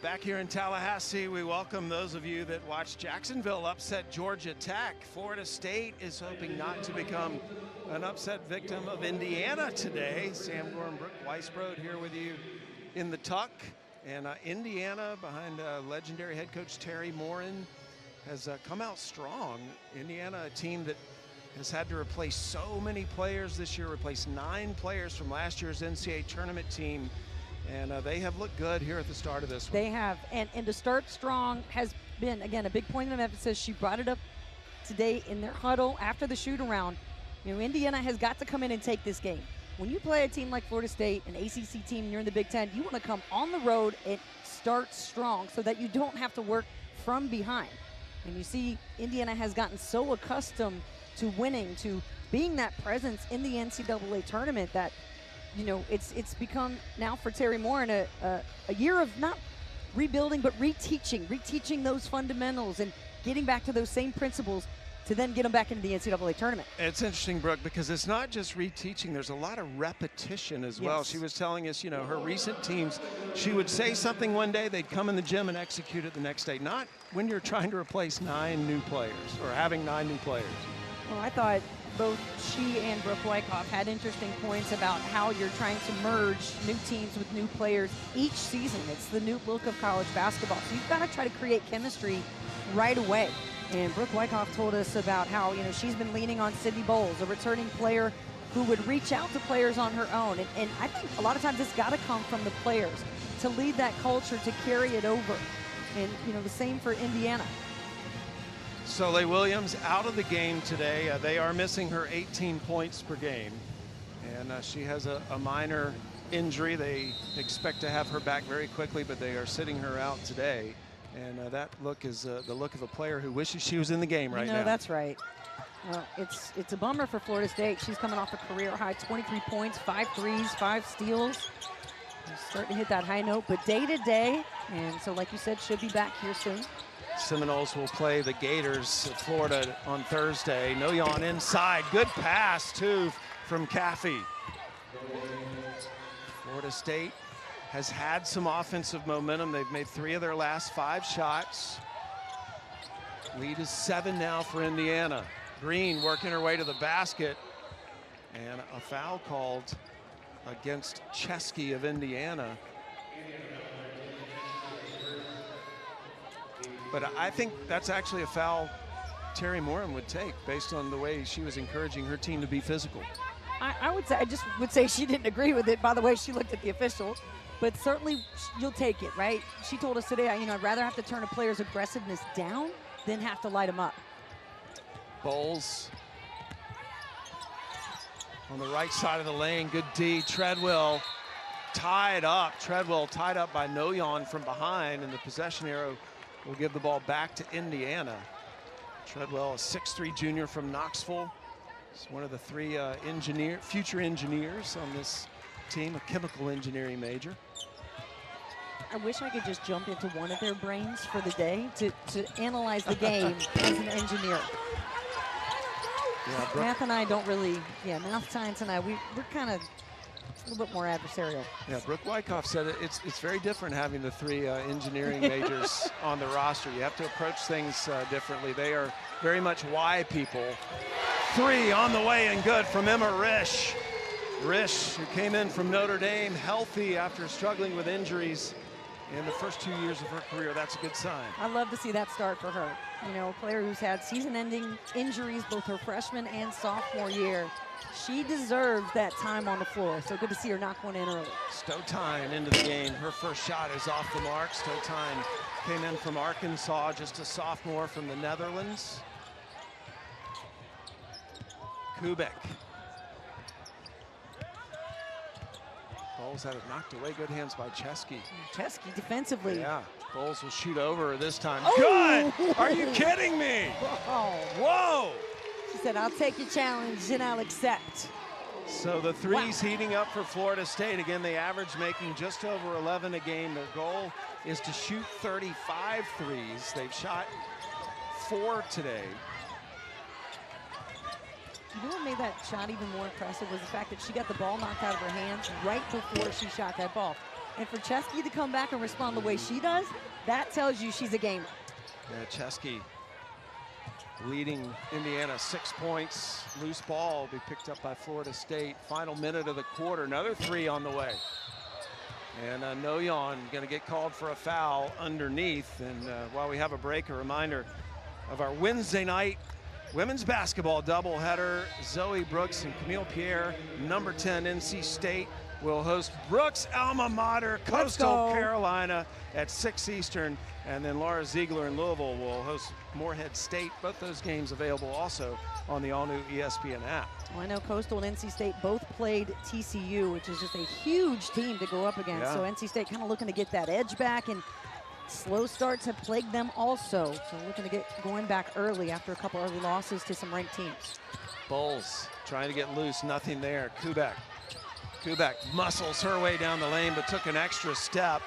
Back here in Tallahassee, we welcome those of you that watched Jacksonville upset Georgia Tech. Florida State is hoping not to become an upset victim of Indiana today. Sam Gore and Brooke Weisbrod here with you in the Tuck. And Indiana, behind legendary head coach Terry Morin, has come out strong. Indiana, a team that has had to replace so many players this year, replaced 9 players from last year's NCAA tournament team. And they have looked good here at the start of this one. They have, and to start strong has been, again, a big point of emphasis. She brought it up today in their huddle after the shoot-around. You know, Indiana has got to come in and take this game. When you play a team like Florida State, an ACC team, and you're in the Big Ten, you want to come on the road and start strong so that you don't have to work from behind. And you see Indiana has gotten so accustomed to winning, to being that presence in the NCAA tournament that, you know, it's become now for Terry Morin a year of not rebuilding but reteaching those fundamentals and getting back to those same principles to then get them back into the NCAA tournament. It's interesting, Brooke, because it's not just reteaching. There's a lot of repetition as well. She was telling us, you know, her recent teams, she would say something one day, they'd come in the gym and execute it the next day. Not when you're trying to replace 9 new players or having 9 new players. Well, I thought both she and Brooke Wyckoff had interesting points about how you're trying to merge new teams with new players each season. It's the new look of college basketball. So you've got to try to create chemistry right away. And Brooke Wyckoff told us about how, you know, she's been leaning on Sydney Bowles, a returning player who would reach out to players on her own. And I think a lot of times it's got to come from the players to lead that culture, to carry it over. And, you know, the same for Indiana. Soleil Williams out of the game today. They are missing her 18 points per game. And she has a minor injury. They expect to have her back very quickly, but they are sitting her out today. And that look is the look of a player who wishes she was in the game right now. No, that's right. Well, it's a bummer for Florida State. She's coming off a career high 23 points, 5 threes, 5 steals. She's starting to hit that high note, but day to day. And so, like you said, should be back here soon. Seminoles will play the Gators of Florida on Thursday. Noyon inside. Good pass, too, from Caffey. Florida State has had some offensive momentum. They've made 3 of their last 5 shots. Lead is 7 now for Indiana. Green working her way to the basket. And a foul called against Chesky of Indiana. But I think that's actually a foul Terry Morin would take based on the way she was encouraging her team to be physical. I just would say she didn't agree with it by the way she looked at the official, but certainly you'll take it, right? She told us today, you know, I'd rather have to turn a player's aggressiveness down than have to light them up. Bowles on the right side of the lane, good D. Treadwell tied up. Treadwell tied up by Noyon from behind, and the possession arrow will give the ball back to Indiana. Treadwell, a 6'3" junior from Knoxville. He's one of the 3 future engineers on this team, a chemical engineering major. I wish I could just jump into one of their brains for the day to analyze the game as an engineer. Yeah, Math and I don't really, math, science and I, we're kind of a little bit more adversarial. Yeah, Brooke Wyckoff said it's very different having the 3 engineering majors on the roster. You have to approach things differently. They are very much Y people. 3 on the way and good from Emma Risch. Risch, who came in from Notre Dame healthy after struggling with injuries in the first 2 years of her career. That's a good sign. I love to see that start for her. You know, a player who's had season-ending injuries both her freshman and sophomore year. She deserves that time on the floor, so good to see her knock one in early. Stotine into the game. Her first shot is off the mark. Stotine came in from Arkansas, just a sophomore from the Netherlands. Kubek. Bowles had it knocked away. Good hands by Chesky. Chesky defensively. Yeah, Bowles will shoot over this time. Oh! Good! Are you kidding me? Whoa. Whoa! She said, I'll take your challenge and I'll accept. So the threes heating up for Florida State. Again, they average making just over 11 a game. Their goal is to shoot 35 threes. They've shot 4 today. You know what made that shot even more impressive was the fact that she got the ball knocked out of her hands right before she shot that ball. And for Chesky to come back and respond the way she does, that tells you she's a gamer. Yeah, Chesky leading Indiana 6 points. Loose ball will be picked up by Florida State. Final minute of the quarter, another 3 on the way. And Noyon going to get called for a foul underneath. And while we have a break, a reminder of our Wednesday night women's basketball doubleheader. Zoe Brooks and Camille Pierre, number 10 NC State, will host Brooks' alma mater, Coastal Carolina, at 6 Eastern. And then Laura Ziegler in Louisville will host Morehead State. Both those games available also on the all-new ESPN app. Well, I know Coastal and NC State both played TCU, which is just a huge team to go up against. Yeah. So NC State kind of looking to get that edge back, and slow starts have plagued them also. So looking to get going back early after a couple early losses to some ranked teams. Bowles trying to get loose, nothing there. Kubek muscles her way down the lane, but took an extra step.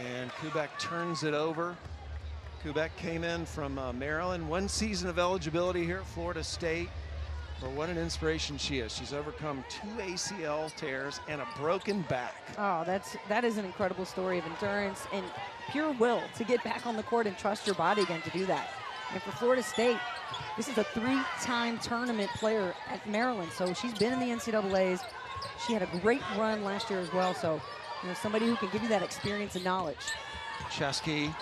And Kubek turns it over. Kubek came in from Maryland. 1 season of eligibility here at Florida State. But what an inspiration she is. She's overcome 2 ACL tears and a broken back. Oh, that is an incredible story of endurance and pure will to get back on the court and trust your body again to do that. And for Florida State, this is a 3-time tournament player at Maryland. So she's been in the NCAAs. She had a great run last year as well. So, you know, somebody who can give you that experience and knowledge. Chesky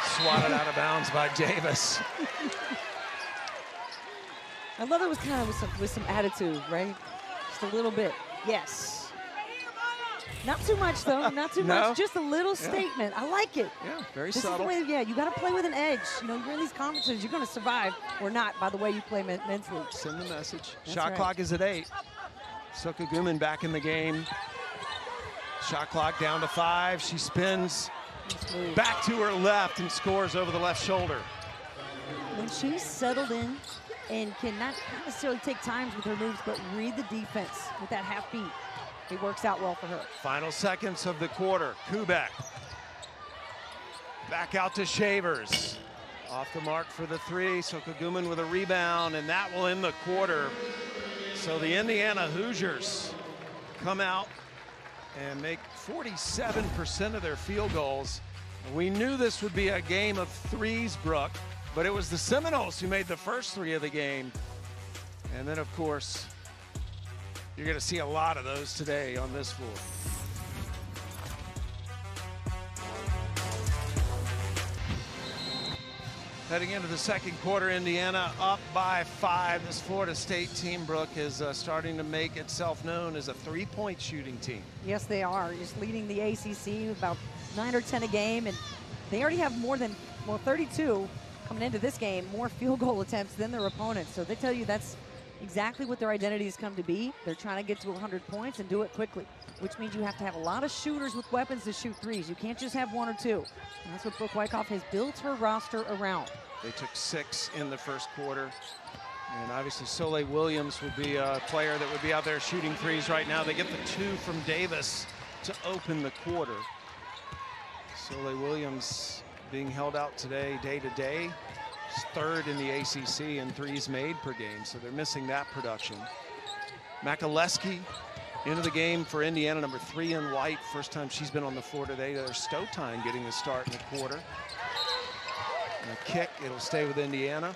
swatted out of bounds by Davis. I love it was kind of with some attitude, right? Just a little bit. Yes. Not too much though. Not too much. Just a little statement. I like it. Yeah, very this subtle. Is the way, yeah, you got to play with an edge. You know, you're in these conferences. You're going to survive or not by the way you play mentally. Send the message. That's Shot right. clock is at 8. Soka Guman back in the game. Shot clock down to 5. She spins back to her left and scores over the left shoulder. When she's settled in and cannot necessarily take times with her moves, but read the defense with that half beat, it works out well for her. Final seconds of the quarter. Kubek. Back out to Shavers. Off the mark for the 3. Soka Guman with a rebound, and that will end the quarter. So the Indiana Hoosiers come out and make 47% of their field goals. We knew this would be a game of threes, Brooke, but it was the Seminoles who made the first 3 of the game. And then, of course, you're going to see a lot of those today on this floor. Heading into the second quarter, Indiana up by 5. This Florida State team, Brooke, is starting to make itself known as a 3-point shooting team. Yes, they are. Just leading the ACC about 9 or 10 a game, and they already have more than 32 coming into this game, more field goal attempts than their opponents. So they tell you that's exactly what their identity has come to be. They're trying to get to 100 points and do it quickly, which means you have to have a lot of shooters with weapons to shoot threes. You can't just have 1 or 2. And that's what Brooke Wyckoff has built her roster around. They took 6 in the first quarter. And obviously Soleil Williams would be a player that would be out there shooting threes right now. They get the 2 from Davis to open the quarter. Soleil Williams being held out today, day to day. She's 3rd in the ACC in threes made per game, so they're missing that production. Makaleski into the game for Indiana, number 3 in white. First time she's been on the floor today. There's Stotine getting the start in the quarter. And a kick, it'll stay with Indiana.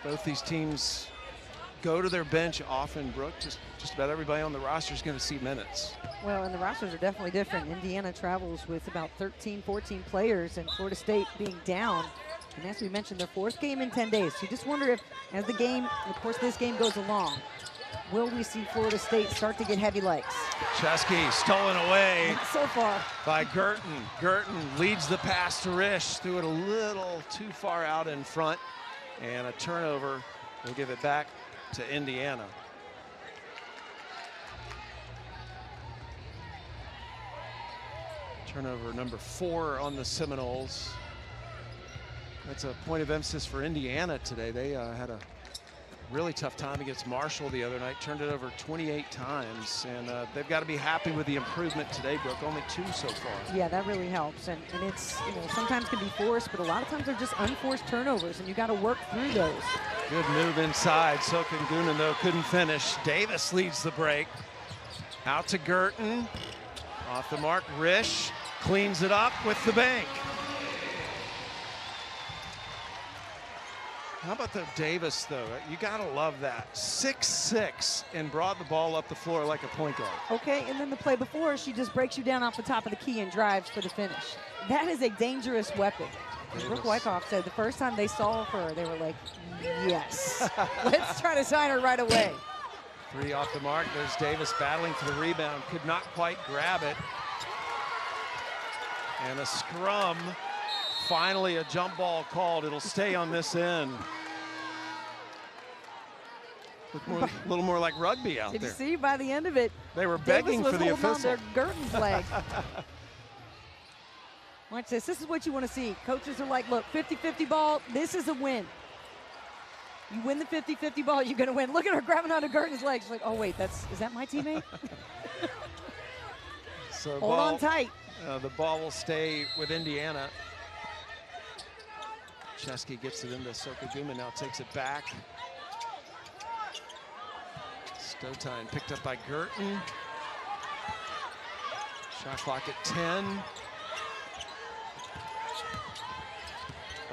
Both these teams go to their bench often, Brooke. Just about everybody on the roster is going to see minutes. Well, and the rosters are definitely different. Indiana travels with about 13, 14 players, and Florida State being down. And as we mentioned, their 4th game in 10 days. So you just wonder if, as the game, of course, this game goes along, will we see Florida State start to get heavy legs? Chesky stolen away. Not so far. By Girton. Girton leads the pass to Risch. Threw it a little too far out in front. And a turnover will give it back to Indiana. Turnover number 4 on the Seminoles. That's a point of emphasis for Indiana today. They had a really tough time against Marshall the other night, turned it over 28 times, and they've got to be happy with the improvement today, Brooke. Only 2 so far. Yeah, that really helps, and it's, you know, sometimes can be forced, but a lot of times they're just unforced turnovers, and you got to work through those. Good move inside. Soka Guman, though, couldn't finish. Davis leads the break. Out to Girton. Off the mark, Risch cleans it up with the bank. How about the Davis, though? You gotta love that. 6'6", and brought the ball up the floor like a point guard. Okay, and then the play before, she just breaks you down off the top of the key and drives for the finish. That is a dangerous weapon. Brooke Wyckoff said the first time they saw her, they were like, yes, let's try to sign her right away. 3 off the mark. There's Davis battling for the rebound. Could not quite grab it. And a scrum. Finally, a jump ball called. It'll stay on this end. A little more like rugby out there. Did you see by the end of it? They were begging for the official. On their Girton's leg. Watch this. This is what you want to see. Coaches are like, look, 50-50 ball. This is a win. You win the 50-50 ball, you're going to win. Look at her grabbing onto Girton's legs. She's like, oh, wait, is that my teammate? So Hold on tight. The ball will stay with Indiana. Chesky gets it into Sokoguma, now takes it back. Stotine picked up by Girton. Shot clock at 10.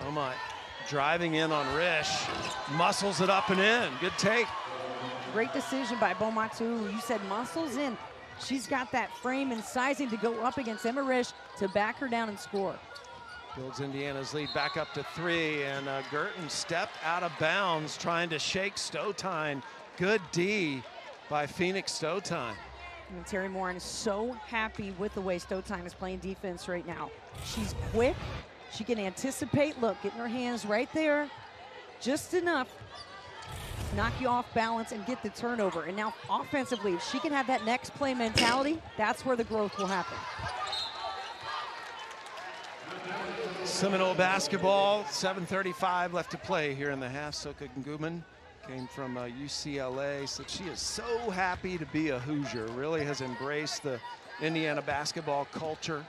Beaumont driving in on Risch. Muscles it up and in. Good take. Great decision by Beaumont, too. You said muscles in. She's got that frame and sizing to go up against Emma Risch to back her down and score. Builds Indiana's lead back up to 3, and Girton stepped out of bounds trying to shake Stotine. Good D by Phoenix Stotine. And Terry Moran is so happy with the way Stotine is playing defense right now. She's quick. She can anticipate. Look, getting her hands right there, just enough to knock you off balance and get the turnover. And now offensively, if she can have that next play mentality, that's where the growth will happen. Seminole basketball, 7:35 left to play here in the half. Soka Nguman came from UCLA, said she is so happy to be a Hoosier, really has embraced the Indiana basketball culture.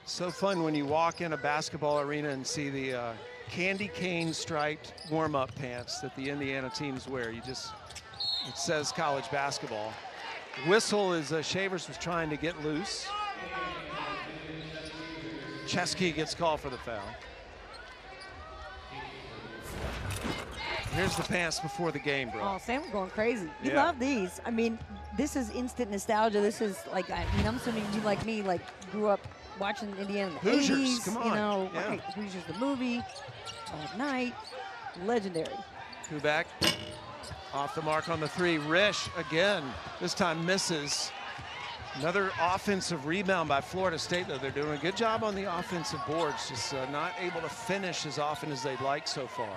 So fun when you walk in a basketball arena and see the candy cane striped warm-up pants that the Indiana teams wear. It says college basketball. Whistle is Shavers was trying to get loose. Chesky gets called for the foul. Here's the pass before the game, bro. Oh, Sam was going crazy. You love these. I mean, this is instant nostalgia. This is like, I'm assuming you like me, like grew up watching Indiana in the Hoosiers, 80s. come on. You know, Yeah. right, Hoosiers the movie, All Night, legendary. Kubak off the mark on the 3. Risch again, this time misses. Another offensive rebound by Florida State, though. They're doing a good job on the offensive boards, just not able to finish as often as they'd like so far.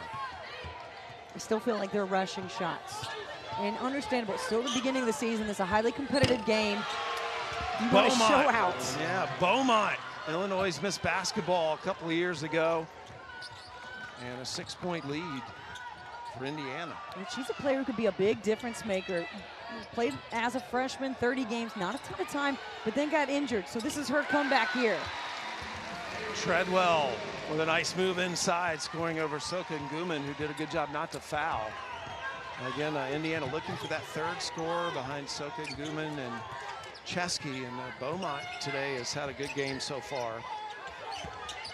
I still feel like they're rushing shots. And understandable, still the beginning of the season. It's a highly competitive game. You want to show out. Yeah, Beaumont. Illinois missed basketball a couple of years ago. And a 6-point lead for Indiana. And she's a player who could be a big difference maker. Played as a freshman, 30 games, not a ton of time, but then got injured. So this is her comeback year. Treadwell with a nice move inside, scoring over Soka Nguman, who did a good job not to foul. Again, Indiana looking for that 3rd scorer behind Soka Nguman and Chesky, and Beaumont today has had a good game so far.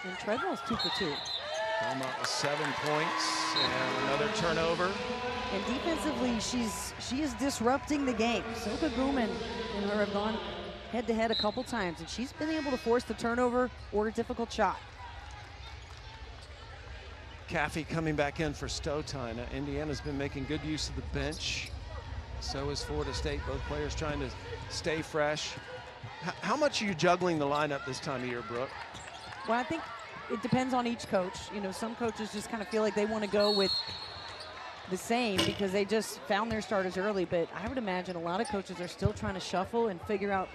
And Treadwell's 2 for 2. Beaumont with 7 points and another turnover. And defensively, she is disrupting the game. Soka Nguman and her have gone head-to-head a couple times, and she's been able to force the turnover or a difficult shot. Caffey coming back in for Stotine. Indiana's been making good use of the bench. So is Florida State. Both players trying to stay fresh. How much are you juggling the lineup this time of year, Brooke? Well, I think it depends on each coach. You know, some coaches just kind of feel like they want to go with the same because they just found their starters early. But I would imagine a lot of coaches are still trying to shuffle and figure out,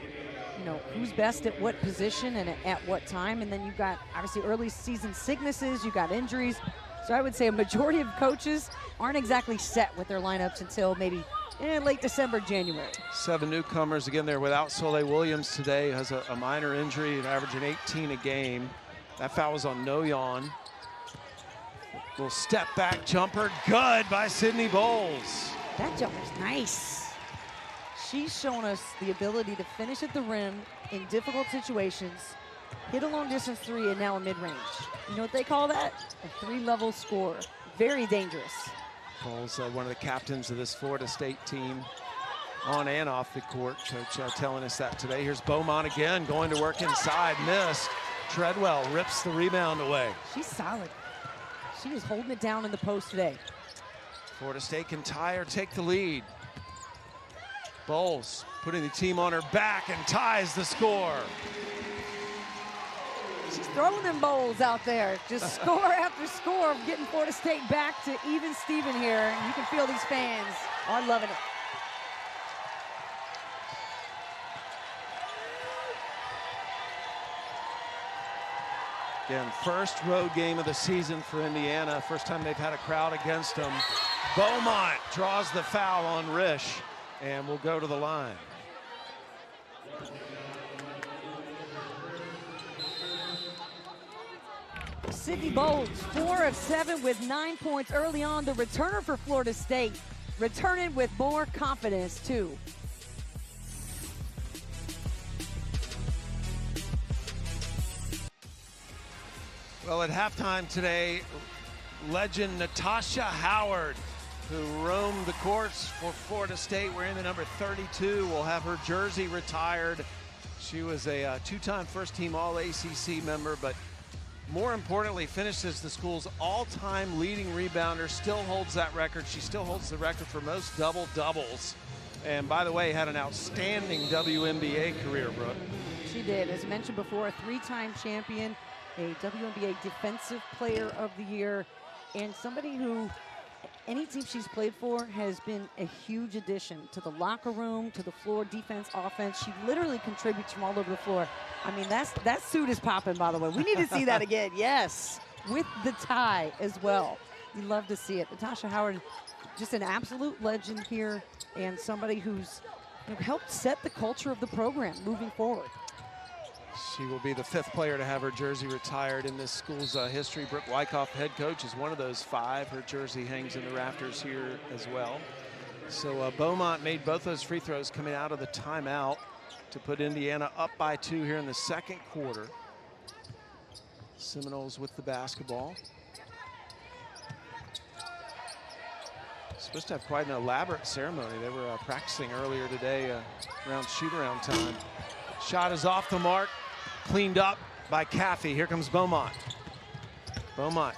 you know, who's best at what position and at what time. And then you've got, obviously, early season sicknesses. You've got injuries. So I would say a majority of coaches aren't exactly set with their lineups until maybe late December, January. 7 newcomers again there without Soleil Williams today. Has a minor injury and averaging 18 a game. That foul was on Noyon. Little step back jumper, good by Sydney Bowles. That jumper's nice. she's shown us the ability to finish at the rim in difficult situations, hit a long distance three, and now a mid-range. You know what they call that? A 3-level score. Very dangerous. Bowles, one of the captains of this Florida State team, on and off the court. Coach telling us that today. Here's Beaumont again, going to work inside, missed. Treadwell rips the rebound away. She's solid. She is holding it down in the post today. Florida State can tie or take the lead. Bowles putting the team on her back and ties the score. She's throwing them bowls out there. Just score after score, getting Florida State back to even Steven here. You can feel these fans are loving it. Again, first road game of the season for Indiana. First time they've had a crowd against them. Beaumont draws the foul on Risch and will go to the line. Sydney Bowles, 4 of 7 with 9 points early on. The returner for Florida State, returning with more confidence too. Well, at halftime today, legend Natasha Howard, who roamed the courts for Florida State, wearing the number 32, will have her jersey retired. She was a two-time first-team All-ACC member, but more importantly, finishes the school's all-time leading rebounder, still holds that record. She still holds the record for most double-doubles. And by the way, had an outstanding WNBA career, Brooke. She did, as mentioned before, a 3-time champion, a WNBA Defensive Player of the Year, and somebody who, any team she's played for, has been a huge addition to the locker room, to the floor, defense, offense. She literally contributes from all over the floor. I mean, that suit is popping, by the way. We need to see that again, yes, with the tie as well. You love to see it. Natasha Howard, just an absolute legend here, and somebody who's helped set the culture of the program moving forward. She will be the 5th player to have her jersey retired in this school's history. Brooke Wyckoff, head coach, is one of those 5. Her jersey hangs in the rafters here as well. So Beaumont made both those free throws coming out of the timeout to put Indiana up by 2 here in the second quarter. Seminoles with the basketball. Supposed to have quite an elaborate ceremony. They were practicing earlier today around shoot-around time. Shot is off the mark, cleaned up by Caffey. Here comes Beaumont. Beaumont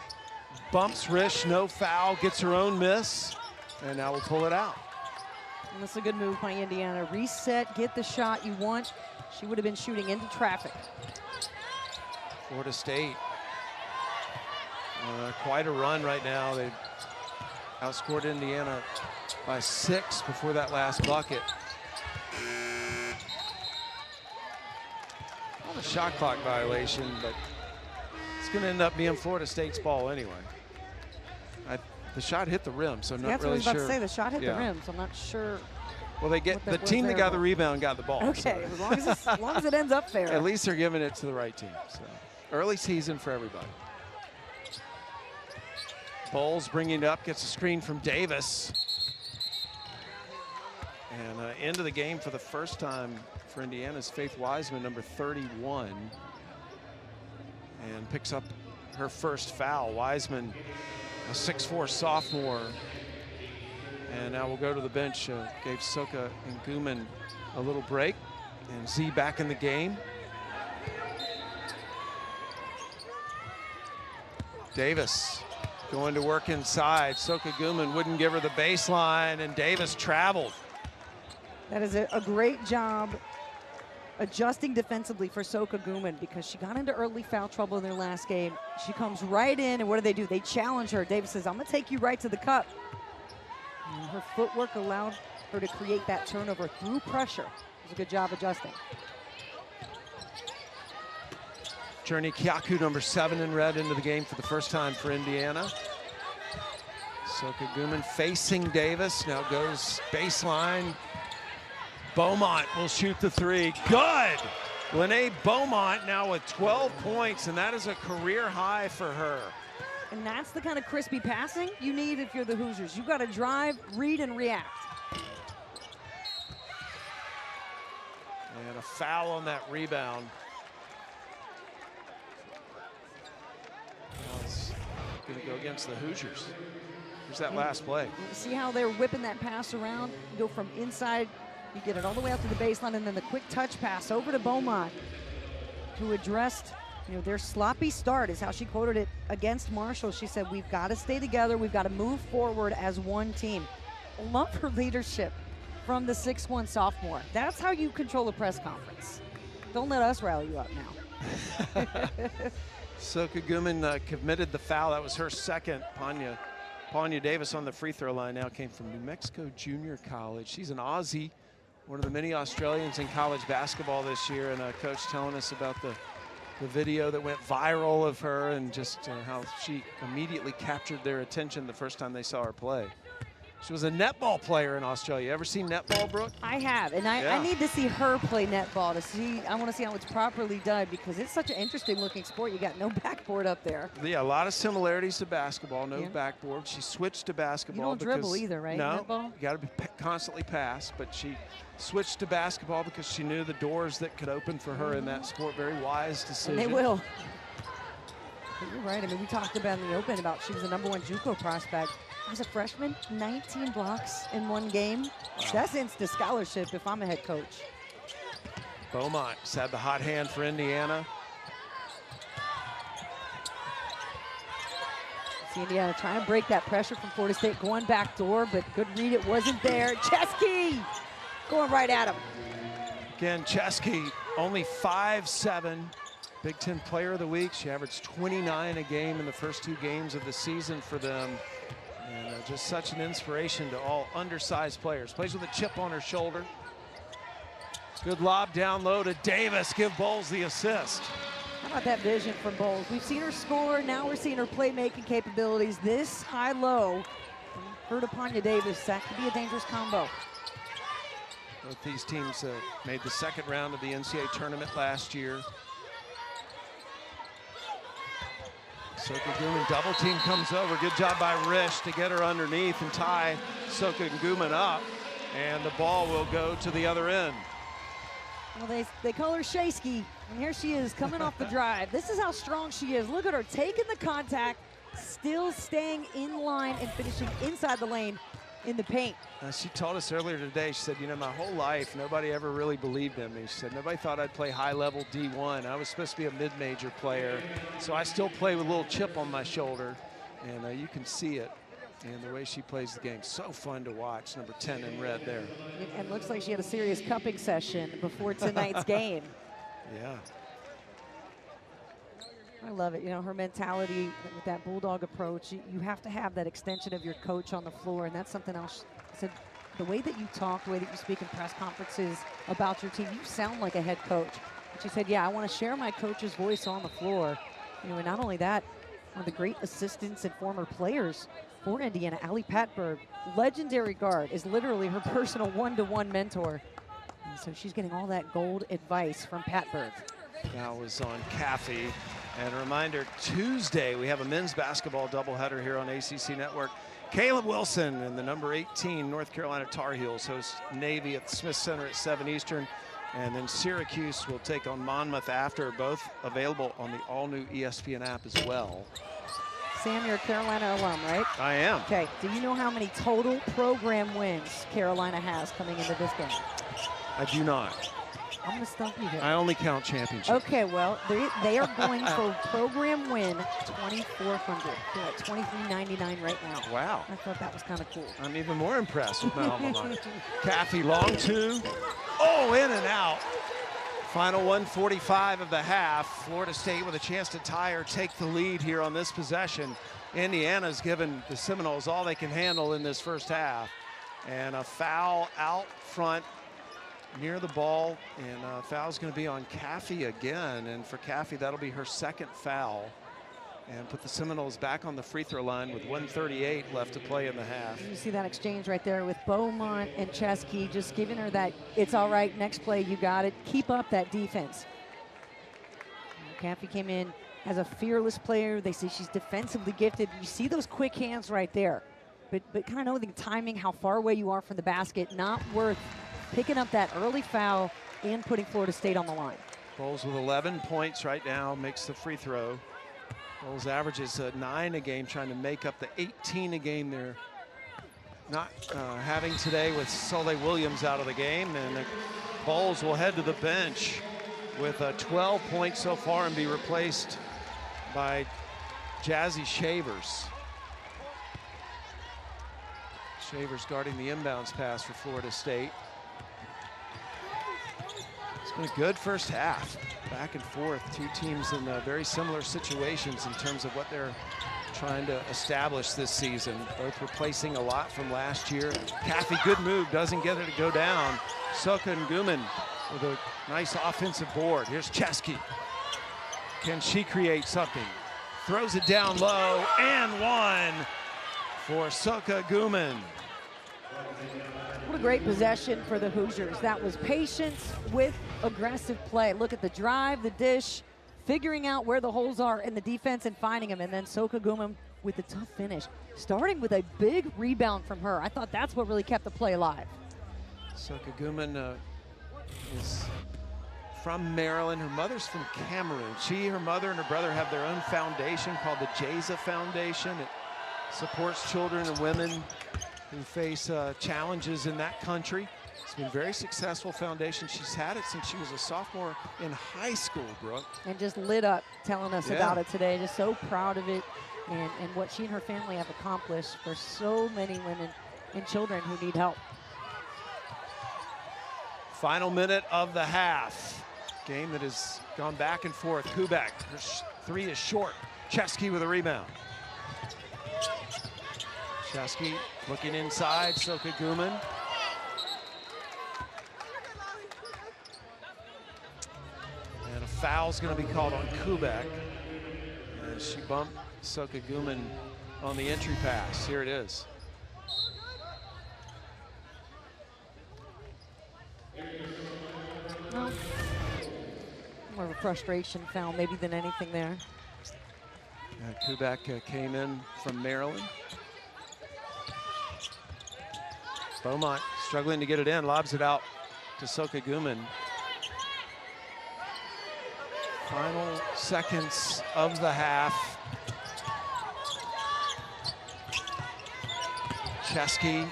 bumps Risch, no foul, gets her own miss, and now we'll pull it out. And that's a good move by Indiana. Reset, get the shot you want. She would have been shooting into traffic. Florida State, quite a run right now. They outscored Indiana by 6 before that last bucket. A shot clock violation, but it's going to end up being Florida State's ball anyway. The shot hit the rim, so not really sure. That's what I was about to say. The shot hit the rim, so I'm not sure. Well, they get the team that got the rebound got the ball. Okay, so. as long as it ends up fair. At least they're giving it to the right team. So early season for everybody. Bowles bringing it up, gets a screen from Davis, and into the game for the first time for Indiana's Faith Wiseman, number 31, and picks up her first foul. Wiseman, a 6'4" sophomore, and now we'll go to the bench. Gave Soka and Guman a little break, and Z back in the game. Davis going to work inside. Soka Guman wouldn't give her the baseline, and Davis traveled. That is a great job adjusting defensively for Soka Guman, because she got into early foul trouble in their last game. She comes right in, and what do? They challenge her. Davis says, I'm going to take you right to the cup. And her footwork allowed her to create that turnover through pressure. It was a good job adjusting. Journey Kyaku, number 7 in red, into the game for the first time for Indiana. Soka Guman facing Davis, now goes baseline. Beaumont will shoot the 3. Good! Lene Beaumont now with 12 points, and that is a career high for her. And that's the kind of crispy passing you need if you're the Hoosiers. You've got to drive, read, and react. And a foul on that rebound. Now it's going to go against the Hoosiers. Here's that last play. You see how they're whipping that pass around? You go from inside, you get it all the way out to the baseline, and then the quick touch pass over to Beaumont, who addressed, their sloppy start is how she quoted it against Marshall. She said, we've got to stay together. We've got to move forward as one team. Love her leadership from the 6'1" sophomore. That's how you control a press conference. Don't let us rally you up now. Soka Guman committed the foul. That was her second. Panya Davis on the free throw line now came from New Mexico Junior College. She's an Aussie, one of the many Australians in college basketball this year, and Coach telling us about the video that went viral of her and just how she immediately captured their attention the first time they saw her play. She was a netball player in Australia. Ever seen netball, Brooke? I have, and I need to see her play netball to see. I want to see how it's properly done because it's such an interesting looking sport. You got no backboard up there. Yeah, a lot of similarities to basketball, no backboard. She switched to basketball. You don't dribble either, right? No, netball? You got to be constantly pass, but she switched to basketball because she knew the doors that could open for her in that sport. Very wise decision. And they will. But you're right. I mean, we talked about in the open about she was the #1 JUCO prospect. As a freshman, 19 blocks in one game. Wow. That's instant scholarship if I'm a head coach. Beaumont just had the hot hand for Indiana. See Indiana trying to break that pressure from Florida State, going back door, but good read, it wasn't there. Chesky going right at him. Again, Chesky, only 5'7", Big Ten Player of the Week. She averaged 29 a game in the first 2 games of the season for them. And just such an inspiration to all undersized players. Plays with a chip on her shoulder. Good lob down low to Davis. Give Bowles the assist. How about that vision from Bowles? We've seen her score. Now we're seeing her playmaking capabilities. This high-low from her to Panya Davis. That could be a dangerous combo. Both these teams made the second round of the NCAA tournament last year. Soka Guman double team comes over. Good job by Risch to get her underneath and tie Soka Guman up. And the ball will go to the other end. Well, they call her Shaysky, and here she is coming off the drive. This is how strong she is. Look at her taking the contact, still staying in line and finishing inside the lane in the paint. She told us earlier today, she said, my whole life, nobody ever really believed in me. She said, nobody thought I'd play high-level D1. I was supposed to be a mid-major player, so I still play with a little chip on my shoulder, and you can see it in the way she plays the game. So fun to watch, number 10 in red there. And looks like she had a serious cupping session before tonight's game. Yeah. I love it. Her mentality with that bulldog approach, you have to have that extension of your coach on the floor, and that's something else. I said, the way that you talk, the way that you speak in press conferences about your team, you sound like a head coach. And she said, yeah, I want to share my coach's voice on the floor. And not only that, one of the great assistants and former players for Indiana, Allie Patberg, legendary guard, is literally her personal one-to-one mentor. And so she's getting all that gold advice from Patberg. That was on Caffey. And a reminder, Tuesday, we have a men's basketball doubleheader here on ACC Network. Caleb Wilson and the number 18 North Carolina Tar Heels host Navy at the Smith Center at 7 Eastern. And then Syracuse will take on Monmouth after, both available on the all-new ESPN app as well. Sam, you're a Carolina alum, right? I am. Okay, do you know how many total program wins Carolina has coming into this game? I do not. I'm going to stump you here. I only count championships. Okay, well, they are going for program win 2,400. They're at 23.99 right now. Wow. I thought that was kind of cool. I'm even more impressed with my alma mater. Caffey, long two. Oh, in and out. Final 1:45 of the half. Florida State with a chance to tie or take the lead here on this possession. Indiana's given the Seminoles all they can handle in this first half. And a foul out front near the ball, and foul's going to be on Caffey again, and for Caffey that'll be her second foul, and put the Seminoles back on the free throw line with 1:38 left to play in the half. You see that exchange right there with Beaumont and Chesky, just giving her that, it's all right, next play, you got it, keep up that defense. Caffey came in as a fearless player. They say she's defensively gifted. You see those quick hands right there, but kind of know the timing, how far away you are from the basket, not worth picking up that early foul and putting Florida State on the line. Bowles with 11 points right now, makes the free throw. Bowles averages 9 a game, trying to make up the 18 a game they're not having today with Soleil Williams out of the game. And Bowles will head to the bench with 12 points so far and be replaced by Jazzy Shavers. Shavers guarding the inbounds pass for Florida State. It's been a good first half, back and forth. Two teams in very similar situations in terms of what they're trying to establish this season. Both replacing a lot from last year. Caffey, good move, doesn't get it to go down. Soka Nguyen with a nice offensive board. Here's Chesky. Can she create something? Throws it down low, and one for Soka Nguyen. What a great possession for the Hoosiers. That was patience with aggressive play. Look at the drive, the dish, figuring out where the holes are in the defense and finding them. And then Soka Nguyen with the tough finish, starting with a big rebound from her. I thought that's what really kept the play alive. Soka Nguyen is from Maryland. Her mother's from Cameroon. Her mother, and her brother have their own foundation called the Jeza Foundation. It supports children and women who face challenges in that country. It's been a very successful foundation. She's had it since she was a sophomore in high school, Brooke. And just lit up telling us about it today. Just so proud of it and what she and her family have accomplished for so many women and children who need help. Final minute of the half. Game that has gone back and forth. Kubek, her three is short. Chesky with a rebound. Chesky looking inside, Soka Nguyen. And a foul's going to be called on Kubek. And she bumped Soka Nguyen on the entry pass. Here it is. Well, more of a frustration foul maybe than anything there. Kubek came in from Maryland. Beaumont struggling to get it in, lobs it out to Soka Nguyen. Final seconds of the half. Chesky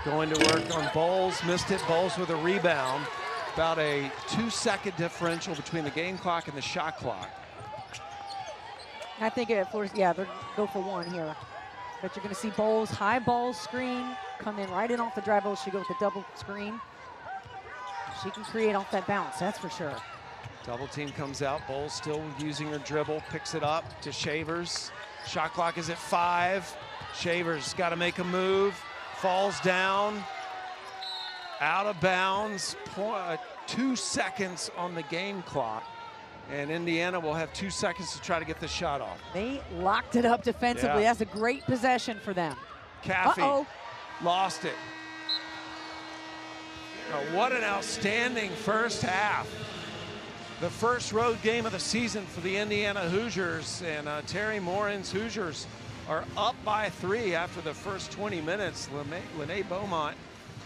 going to work on Bowles, missed it. Bowles with a rebound. About a 2-second differential between the game clock and the shot clock. I think they'll go for one here. But you're going to see Bowles, high ball screen, come in right in off the dribble. She goes with the double screen. She can create off that bounce, that's for sure. Double team comes out. Bowles still using her dribble, picks it up to Shavers. Shot clock is at 5. Shavers got to make a move, falls down, out of bounds. 2 seconds on the game clock. And Indiana will have 2 seconds to try to get the shot off. They locked it up defensively. Yeah. That's a great possession for them. Caffey lost it. Oh, what an outstanding first half. The first road game of the season for the Indiana Hoosiers, and Terry Morin's Hoosiers are up by 3 after the first 20 minutes. Lene Beaumont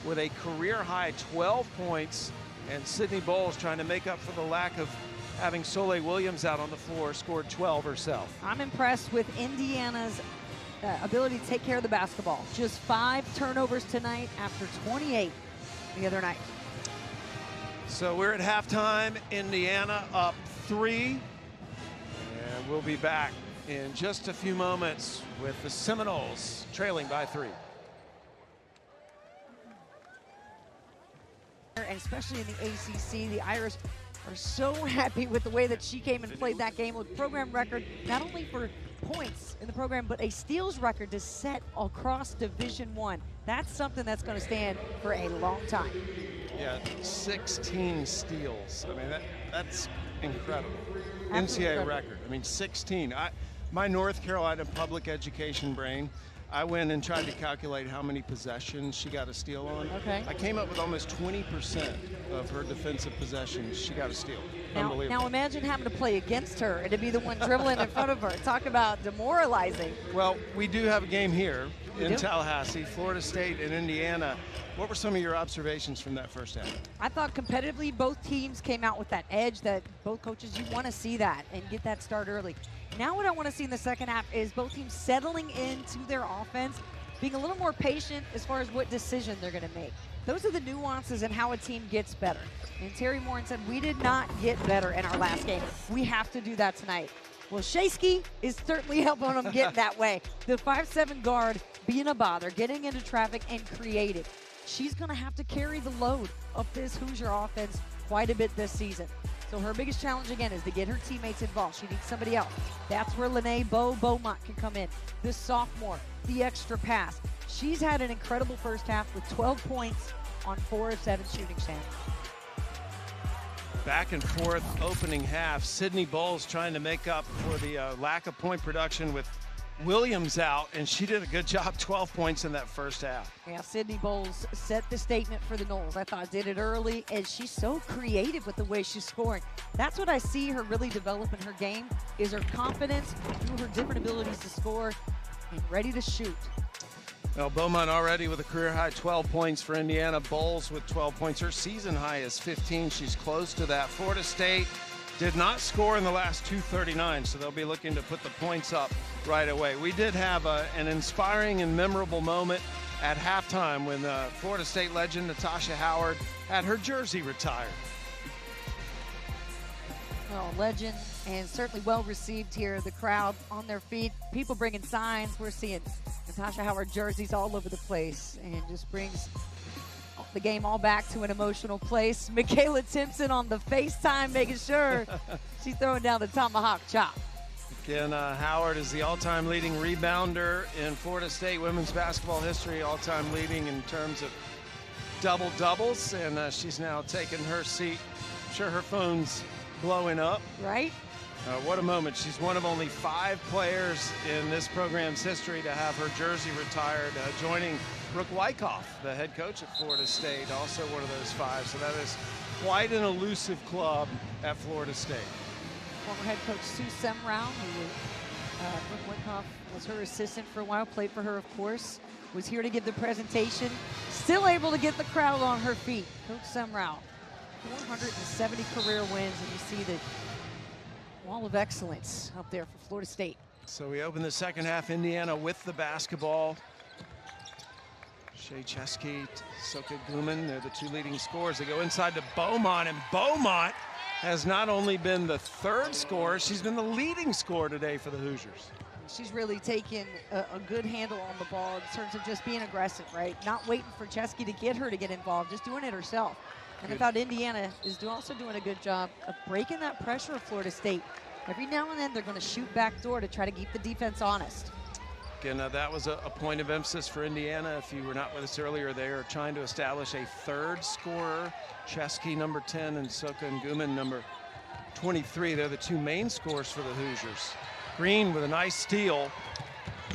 with a career-high 12 points, and Sydney Bowles trying to make up for the lack of having Soleil Williams out on the floor, scored 12 herself. I'm impressed with Indiana's ability to take care of the basketball. Just 5 turnovers tonight after 28 the other night. So we're at halftime, Indiana up 3. And we'll be back in just a few moments with the Seminoles trailing by 3. And especially in the ACC, the Irish are so happy with the way that she came and played that game with program record, not only for points in the program, but a steals record to set across Division I. That's something that's going to stand for a long time. Yeah, 16 steals. I mean, that's incredible. Absolutely NCAA incredible. record. I mean, 16. My North Carolina public education brain, I went and tried to calculate how many possessions she got a steal on. Okay. I came up with almost 20% of her defensive possessions she got a steal. Unbelievable. Now imagine having to play against her and to be the one dribbling in front of her. Talk about demoralizing. Well, we do have a game here in Tallahassee, Florida State and Indiana. What were some of your observations from that first half? I thought competitively both teams came out with that edge that both coaches, you want to see that and get that start early. Now what I want to see in the second half is both teams settling into their offense, being a little more patient as far as what decision they're going to make. Those are the nuances in how a team gets better. And Terry Morin said, we did not get better in our last game. We have to do that tonight. Well, Shayski is certainly helping them get that way. The 5'7" guard being a bother, getting into traffic and creative. She's going to have to carry the load of this Hoosier offense quite a bit this season. So her biggest challenge, again, is to get her teammates involved. She needs somebody else. That's where Lene Beaumont can come in. This sophomore, the extra pass. She's had an incredible first half with 12 points on 4 of 7 shooting, Sam. Back and forth opening half. Sydney Bowles trying to make up for the lack of point production with Williams out, and she did a good job, 12 points in that first half. Yeah, Sydney Bowles set the statement for the Noles. I thought did it early, and she's so creative with the way she's scoring. That's what I see her really develop in her game, is her confidence through her different abilities to score and ready to shoot. Well, Beaumont already with a career-high 12 points for Indiana. Bowles with 12 points. Her season high is 15. She's close to that. Florida State did not score in the last 2:39, so they'll be looking to put the points up right away. We did have an inspiring and memorable moment at halftime when Florida State legend Natasha Howard had her jersey retired. Well, legend and certainly well received here. The crowd on their feet, people bringing signs. We're seeing Natasha Howard jerseys all over the place, and just brings the game all back to an emotional place. Michaela Timpson on the FaceTime, making sure she's throwing down the tomahawk chop. Again, Howard is the all-time leading rebounder in Florida State women's basketball history, all-time leading in terms of double-doubles, and she's now taken her seat. I'm sure her phone's blowing up. Right? What a moment. She's one of only 5 players in this program's history to have her jersey retired, joining Brooke Wyckoff, the head coach at Florida State, also one of those 5. So that is quite an elusive club at Florida State. Former head coach Sue Semrau, who Brooke Wyckoff was her assistant for a while, played for her, of course, was here to give the presentation, still able to get the crowd on her feet. Coach Semrau, 470 career wins, and you see the wall of excellence up there for Florida State. So we open the second half, Indiana with the basketball. Shea Chesky, Soka Guman, they're the 2 leading scorers. They go inside to Beaumont, and Beaumont has not only been the 3rd scorer, she's been the leading scorer today for the Hoosiers. She's really taken a good handle on the ball in terms of just being aggressive, right? Not waiting for Chesky to get her to get involved, just doing it herself. And I thought Indiana is also doing a good job of breaking that pressure of Florida State. Every now and then they're going to shoot backdoor to try to keep the defense honest. Again, that was a point of emphasis for Indiana. If you were not with us earlier, they are trying to establish a 3rd scorer. Chesky, number 10, and Soka and Guman, number 23. They're the 2 main scorers for the Hoosiers. Green with a nice steal.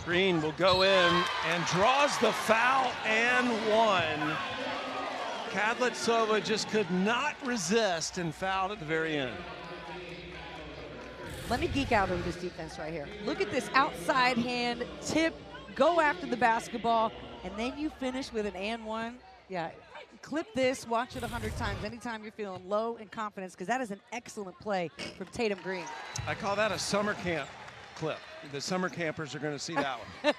Green will go in and draws the foul and 1. Kadletsova just could not resist and fouled at the very end. Let me geek out over this defense right here. Look at this outside hand, tip, go after the basketball, and then you finish with an and 1. Yeah, clip this, watch it 100 times anytime you're feeling low in confidence, because that is an excellent play from Tatum Green. I call that a summer camp clip. The summer campers are going to see that one.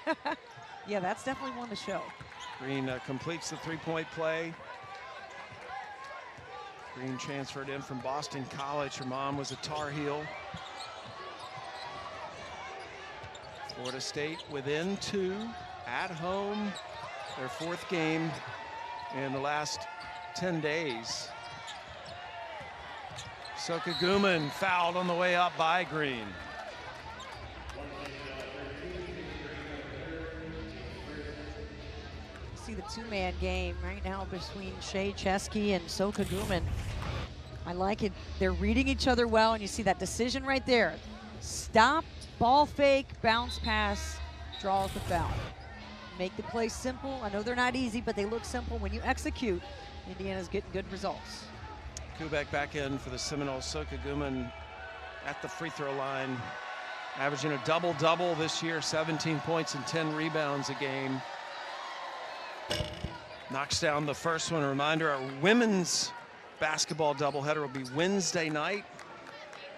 Yeah, that's definitely one to show. Green completes the 3-point play. Green transferred in from Boston College. Her mom was a Tar Heel. Florida State within 2 at home, their 4th game in the last 10 days. Soka Guman fouled on the way up by Green. See the 2-man game right now between Shea Chesky and Soka Guman. I like it. They're reading each other well, and you see that decision right there. Stop, ball fake, bounce pass, draws the foul. Make the play simple. I know they're not easy, but they look simple. When you execute, Indiana's getting good results. Kubek back in for the Seminoles. Soka Guman at the free throw line, averaging a double-double this year, 17 points and 10 rebounds a game. knocks down the first one. A reminder, our women's basketball doubleheader will be Wednesday night.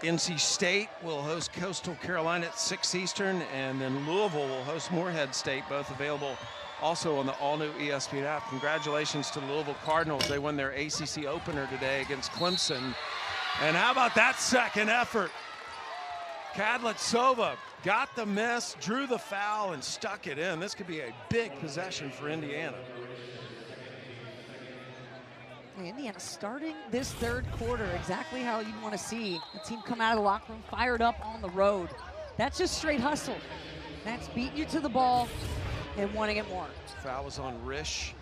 NC State will host Coastal Carolina at 6 Eastern, and then Louisville will host Morehead State, both available also on the all-new ESPN app. Congratulations to Louisville Cardinals. They won their ACC opener today against Clemson. And how about that second effort? Kadletsova got the miss, drew the foul, and stuck it in. This could be a big possession for Indiana. Indiana starting this third quarter exactly how you want to see the team come out of the locker room fired up on the road. That's just straight hustle. That's beating you to the ball and wanting it more. Foul was on Rish.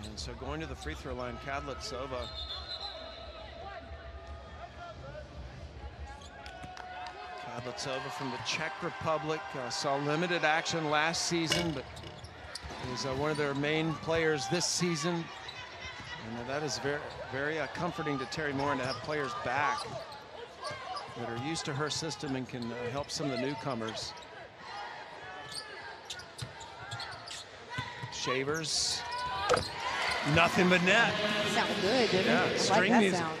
And so going to the free throw line, Kadletsova. Kadletsova from the Czech Republic saw limited action last season, but is one of their main players this season. And that is very, very comforting to Terry Morin to have players back that are used to her system and can help some of the newcomers. Shavers, nothing but net. Sounded good, didn't it? Yeah, string like music. Sound.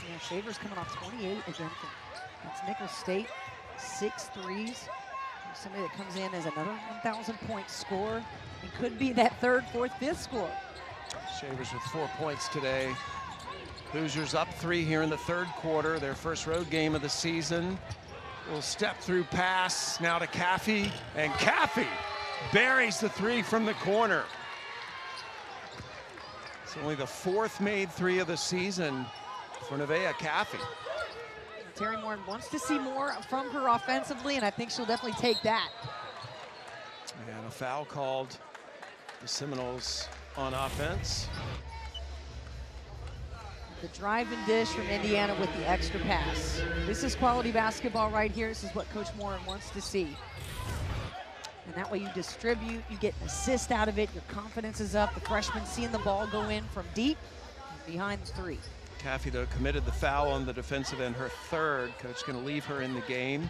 Yeah, Shavers coming off 28 again. That's Nicholls State, 6 threes. Somebody that comes in as another 1,000-point scorer. It could be that third, fourth, fifth score. Shavers with 4 points today. Hoosiers up 3 here in the third quarter, their first road game of the season. Little step through pass now to Caffey, and Caffey buries the 3 from the corner. It's only the 4th made 3 of the season for Nevaeh Caffey. Terry Morin wants to see more from her offensively, and I think she'll definitely take that. And a foul called the Seminoles on offense. The drive and dish from Indiana with the extra pass. This is quality basketball right here. This is what Coach Morin wants to see. And that way you distribute, you get an assist out of it, your confidence is up. The freshmen seeing the ball go in from deep and behind the 3. Caffey, though, committed the foul on the defensive end, her 3rd. Coach going to leave her in the game.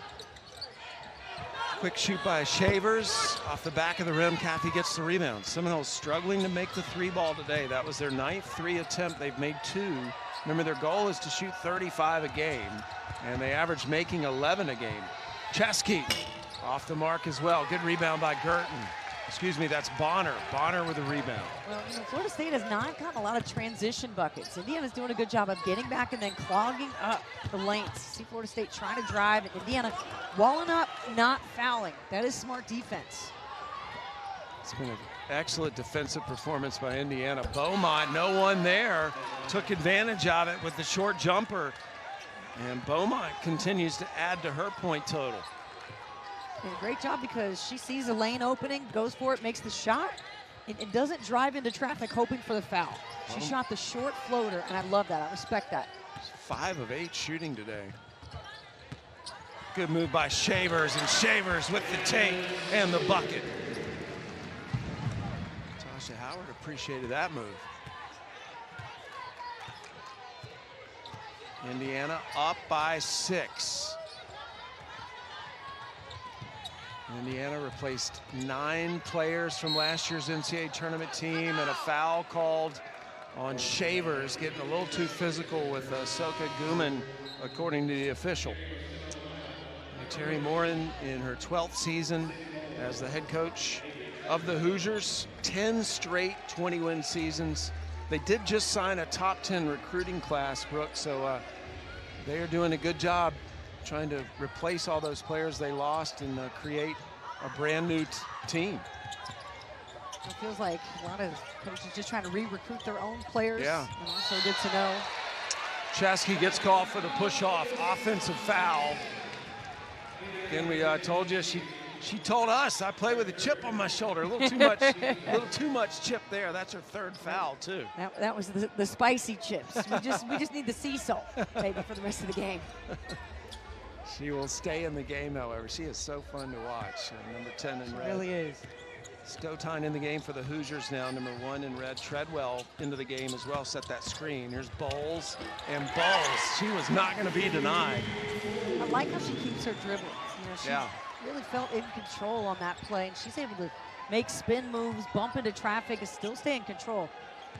Quick shoot by Shavers off the back of the rim. Caffey gets the rebound. Seminoles struggling to make the 3 ball today. That was their 9th 3 attempt. They've made 2. Remember, their goal is to shoot 35 a game, and they average making 11 a game. Chesky off the mark as well. Good rebound by Girton. Excuse me, that's Bonner. Bonner with a rebound. Well, Florida State has not gotten a lot of transition buckets. Indiana's doing a good job of getting back and then clogging up the lanes. See Florida State trying to drive, and Indiana walling up, not fouling. That is smart defense. It's been an excellent defensive performance by Indiana. Beaumont, no one there, took advantage of it with the short jumper. And Beaumont continues to add to her point total. And great job because she sees a lane opening, goes for it, makes the shot, and doesn't drive into traffic hoping for the foul. She shot the short floater, and I love that. I respect that. 5 of 8 shooting today. Good move by Shavers, and Shavers with the take and the bucket. Tasha Howard appreciated that move. Indiana up by 6. Indiana replaced 9 players from last year's NCAA tournament team, and a foul called on Shavers, getting a little too physical with Soka Guman, according to the official. And Terry Morin in her 12th season as the head coach of the Hoosiers, 10 straight 20-win seasons. They did just sign a top 10 recruiting class, Brooke, so they are doing a good job trying to replace all those players they lost and create a brand new team. It feels like a lot of coaches just trying to re-recruit their own players. Yeah. And also good to know. Chesky gets called for the push-off, offensive foul. Again, we told you, she told us I play with a chip on my shoulder. A little too much chip there. That's her 3rd foul too. That was the spicy chips. We just need the sea salt, maybe, for the rest of the game. She will stay in the game, however. She is so fun to watch. Number 10 in red. She really is. Stotine in the game for the Hoosiers now. Number 1 in red. Treadwell into the game as well. Set that screen. Here's Bowles. And Bowles, she was not going to be denied. I like how she keeps her dribbles. She really felt in control on that play, and she's able to make spin moves, bump into traffic, and still stay in control.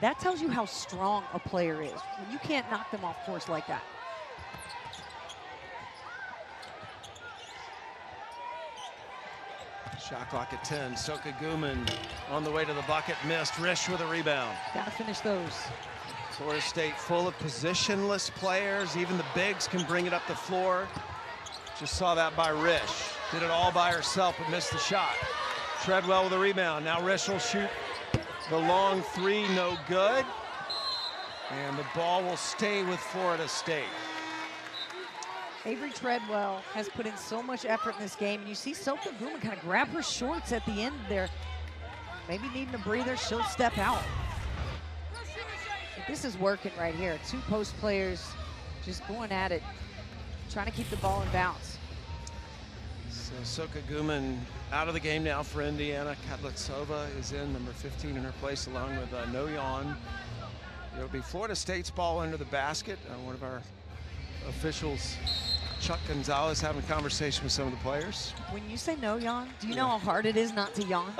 That tells you how strong a player is when you can't knock them off course like that. Shot clock at 10. Soka Guman on the way to the bucket, missed. Risch with a rebound. Gotta finish those. Florida State full of positionless players. Even the bigs can bring it up the floor. Just saw that by Risch. Did it all by herself, but missed the shot. Treadwell with a rebound. Now Risch will shoot the long three, no good. And the ball will stay with Florida State. Avery Treadwell has put in so much effort in this game. And you see Soka Guman kind of grab her shorts at the end there. Maybe needing a breather, she'll step out. But this is working right here. Two post players just going at it, trying to keep the ball in bounds. So Soka Guman out of the game now for Indiana. Katlitsova is in, number 15 in her place, along with Noyan. It'll be Florida State's ball under the basket. One of our officials, Chuck Gonzalez, having a conversation with some of the players. When you say no yawn, do you know how hard it is not to yawn?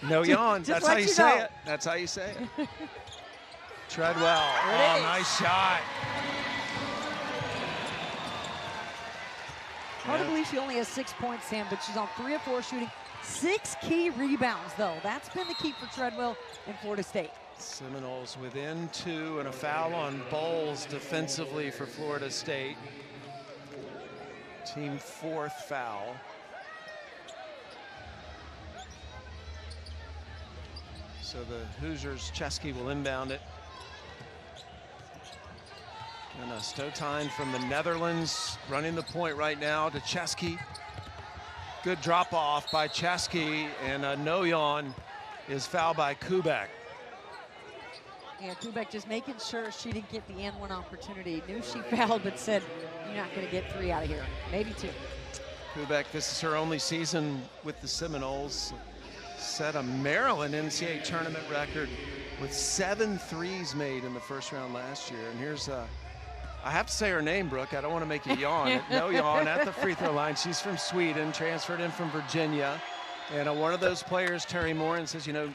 No yawn. That's how you say it. That's how you say it. Treadwell. Oh, nice shot. Hard to believe she only has 6 points, Sam, but she's on 3 of 4 shooting. 6 key rebounds, though. That's been the key for Treadwell and Florida State. Seminoles within 2 and a foul on Bowles defensively for Florida State. Team 4th foul. So the Hoosiers, Chesky will inbound it. And a Stotine from the Netherlands running the point right now to Chesky. Good drop off by Chesky, and Noyan is fouled by Kubek. Yeah, Kubek just making sure she didn't get the and one opportunity. Knew she fouled, but said, you're not going to get 3 out of here, maybe 2. Kubek, this is her only season with the Seminoles. Set a Maryland NCAA tournament record with 7 threes made in the first round last year. And here's I have to say her name, Brooke. I don't want to make you yawn. No yawn at the free throw line. She's from Sweden, transferred in from Virginia. And one of those players, Terry Morin, says, you know,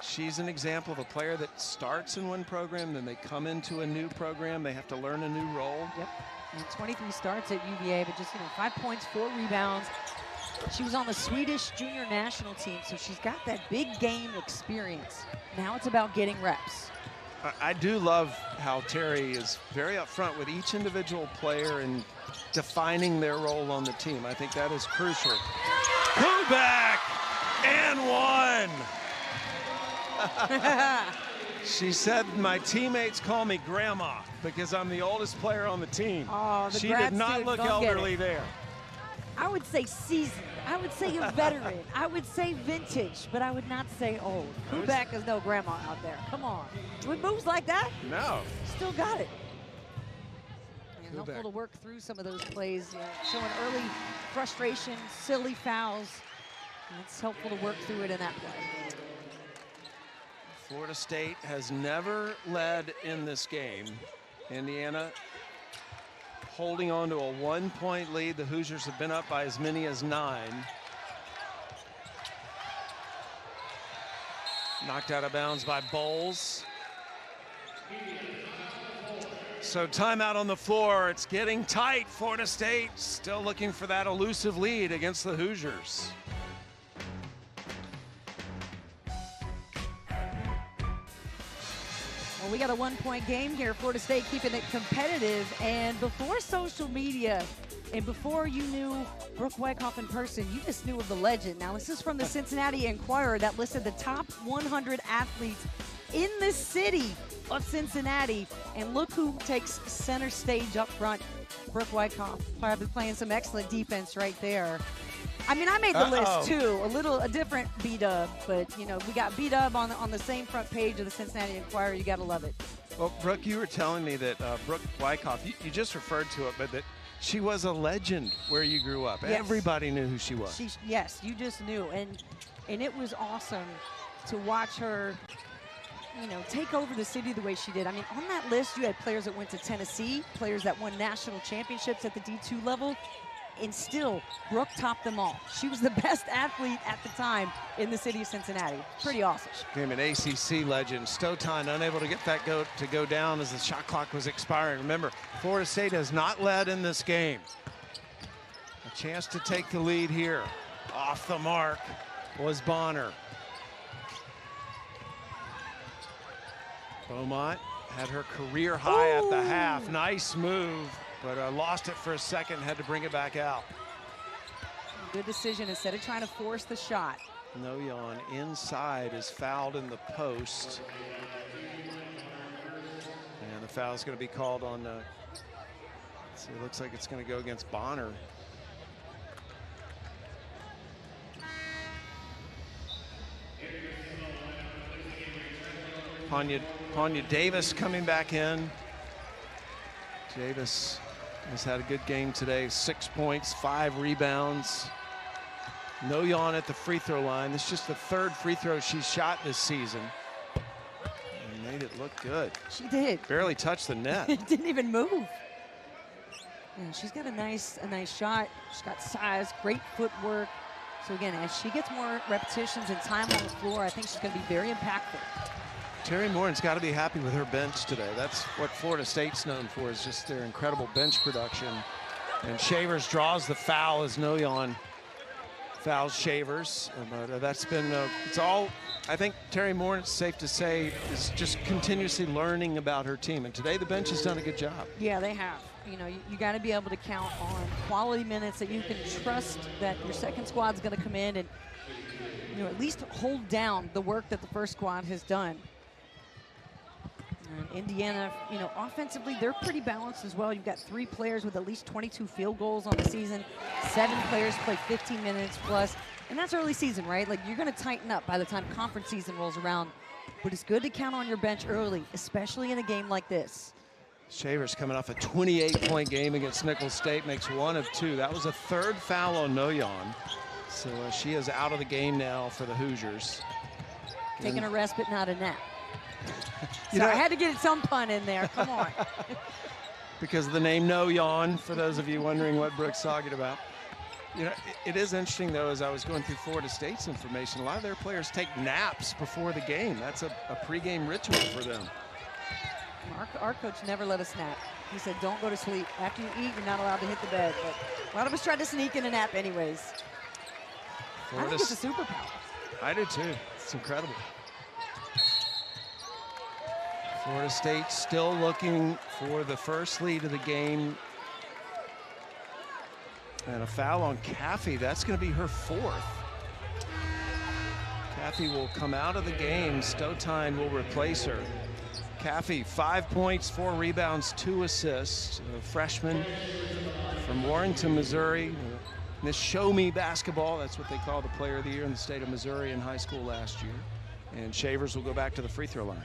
she's an example of a player that starts in one program, then they come into a new program. They have to learn a new role. Yep. And 23 starts at UVA, but just, 5 points, 4 rebounds. She was on the Swedish junior national team, so she's got that big game experience. Now it's about getting reps. I do love how Terry is very upfront with each individual player and defining their role on the team. I think that is crucial. Kubek and 1. She said, my teammates call me Grandma because I'm the oldest player on the team. Oh, she did not look elderly there. I would say seasoned. I would say a veteran. I would say vintage, but I would not say old. Kubek is no grandma out there. Come on. With moves like that? No. Still got it. And helpful to work through some of those plays, showing early frustration, silly fouls. And it's helpful to work through it in that play. Florida State has never led in this game. Indiana holding on to a 1-point lead. The Hoosiers have been up by as many as 9. Knocked out of bounds by Bowles. So timeout on the floor. It's getting tight. Florida State still looking for that elusive lead against the Hoosiers. Well, we got a 1-point game here. Florida State keeping it competitive. And before social media and before you knew Brooke Wyckoff in person, you just knew of the legend. Now, this is from the Cincinnati Enquirer that listed the top 100 athletes in the city of Cincinnati. And look who takes center stage up front. Brooke Wyckoff, probably playing some excellent defense right there. I mean, I made the list too, a different B-Dub, but we got B-Dub on the same front page of the Cincinnati Enquirer. You got to love it. Well, Brooke, you were telling me that Brooke Wyckoff, you just referred to it, but that she was a legend where you grew up. Yes. Everybody knew who she was. Yes, you just knew, and it was awesome to watch her, take over the city the way she did. I mean, on that list, you had players that went to Tennessee, players that won national championships at the D2 level. and still, Brooke topped them all. She was the best athlete at the time in the city of Cincinnati. Pretty awesome. She became an ACC legend. Stotan unable to get that to go down as the shot clock was expiring. Remember, Florida State has not led in this game. A chance to take the lead here. Off the mark was Bonner. Beaumont had her career high at the half. Nice move, but lost it for a second, had to bring it back out. Good decision. Instead of trying to force the shot. Noyon inside is fouled in the post. And the foul is going to be called on, so it looks like it's going to go against Bonner. Panya Davis coming back in. Davis has had a good game today. 6 points, 5 rebounds. Noyon at the free throw line. This is just the 3rd free throw she's shot this season. And made it look good. She did. Barely touched the net. It didn't even move. Yeah, she's got a nice shot. She's got size, great footwork. So again, as she gets more repetitions and time on the floor, I think she's going to be very impactful. Terry Morin's got to be happy with her bench today. That's what Florida State's known for, is just their incredible bench production. And Shavers draws the foul as Noyon fouls Shavers. But that's been, it's all, I think Terry Morin, it's safe to say, is just continuously learning about her team. And today the bench has done a good job. Yeah, they have. You know, you got to be able to count on quality minutes that you can trust that your second squad's going to come in and, you know, at least hold down the work that the first squad has done. And Indiana, you know, offensively, they're pretty balanced as well. You've got 3 players with at least 22 field goals on the season. 7 players play 15 minutes plus. And that's early season, right? Like, you're going to tighten up by the time conference season rolls around. But it's good to count on your bench early, especially in a game like this. Shavers coming off a 28-point game against Nicholls State, makes 1 of 2. That was a 3rd foul on Noyon. So she is out of the game now for the Hoosiers. Taking a respite, not a nap. You So know, I had to get some pun in there. Come on. Because of the name Noyon, for those of you wondering what Brooke's talking about. You know, it is interesting, though, as I was going through Florida State's information, a lot of their players take naps before the game. That's a pregame ritual for them. Our coach never let us nap. He said, don't go to sleep. After you eat, you're not allowed to hit the bed. But a lot of us try to sneak in a nap anyways. I think it's a superpower. I do, too. It's incredible. Florida State still looking for the first lead of the game. And a foul on Caffey. That's going to be her 4th. Caffey will come out of the game. Stotine will replace her. Caffey, 5 points, 4 rebounds, 2 assists. A freshman from Warrenton, Missouri. Miss Show Me Basketball. That's what they call the player of the year in the state of Missouri in high school last year. And Shavers will go back to the free throw line.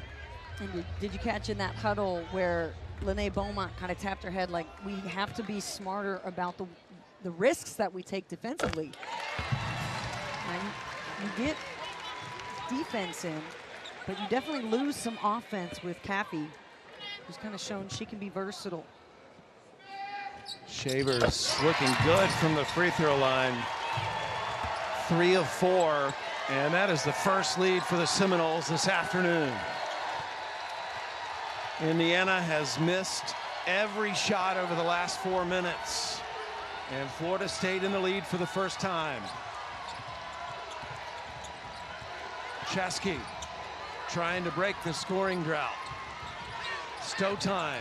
And did you catch in that huddle where Lene Beaumont kind of tapped her head like, we have to be smarter about the risks that we take defensively? Now you get defense in, but you definitely lose some offense with Caffey, who's kind of shown she can be versatile. Shavers looking good from the free throw line. 3 of 4, and that is the first lead for the Seminoles this afternoon. Indiana has missed every shot over the last 4 minutes. And Florida State in the lead for the first time. Chesky trying to break the scoring drought. Stotine,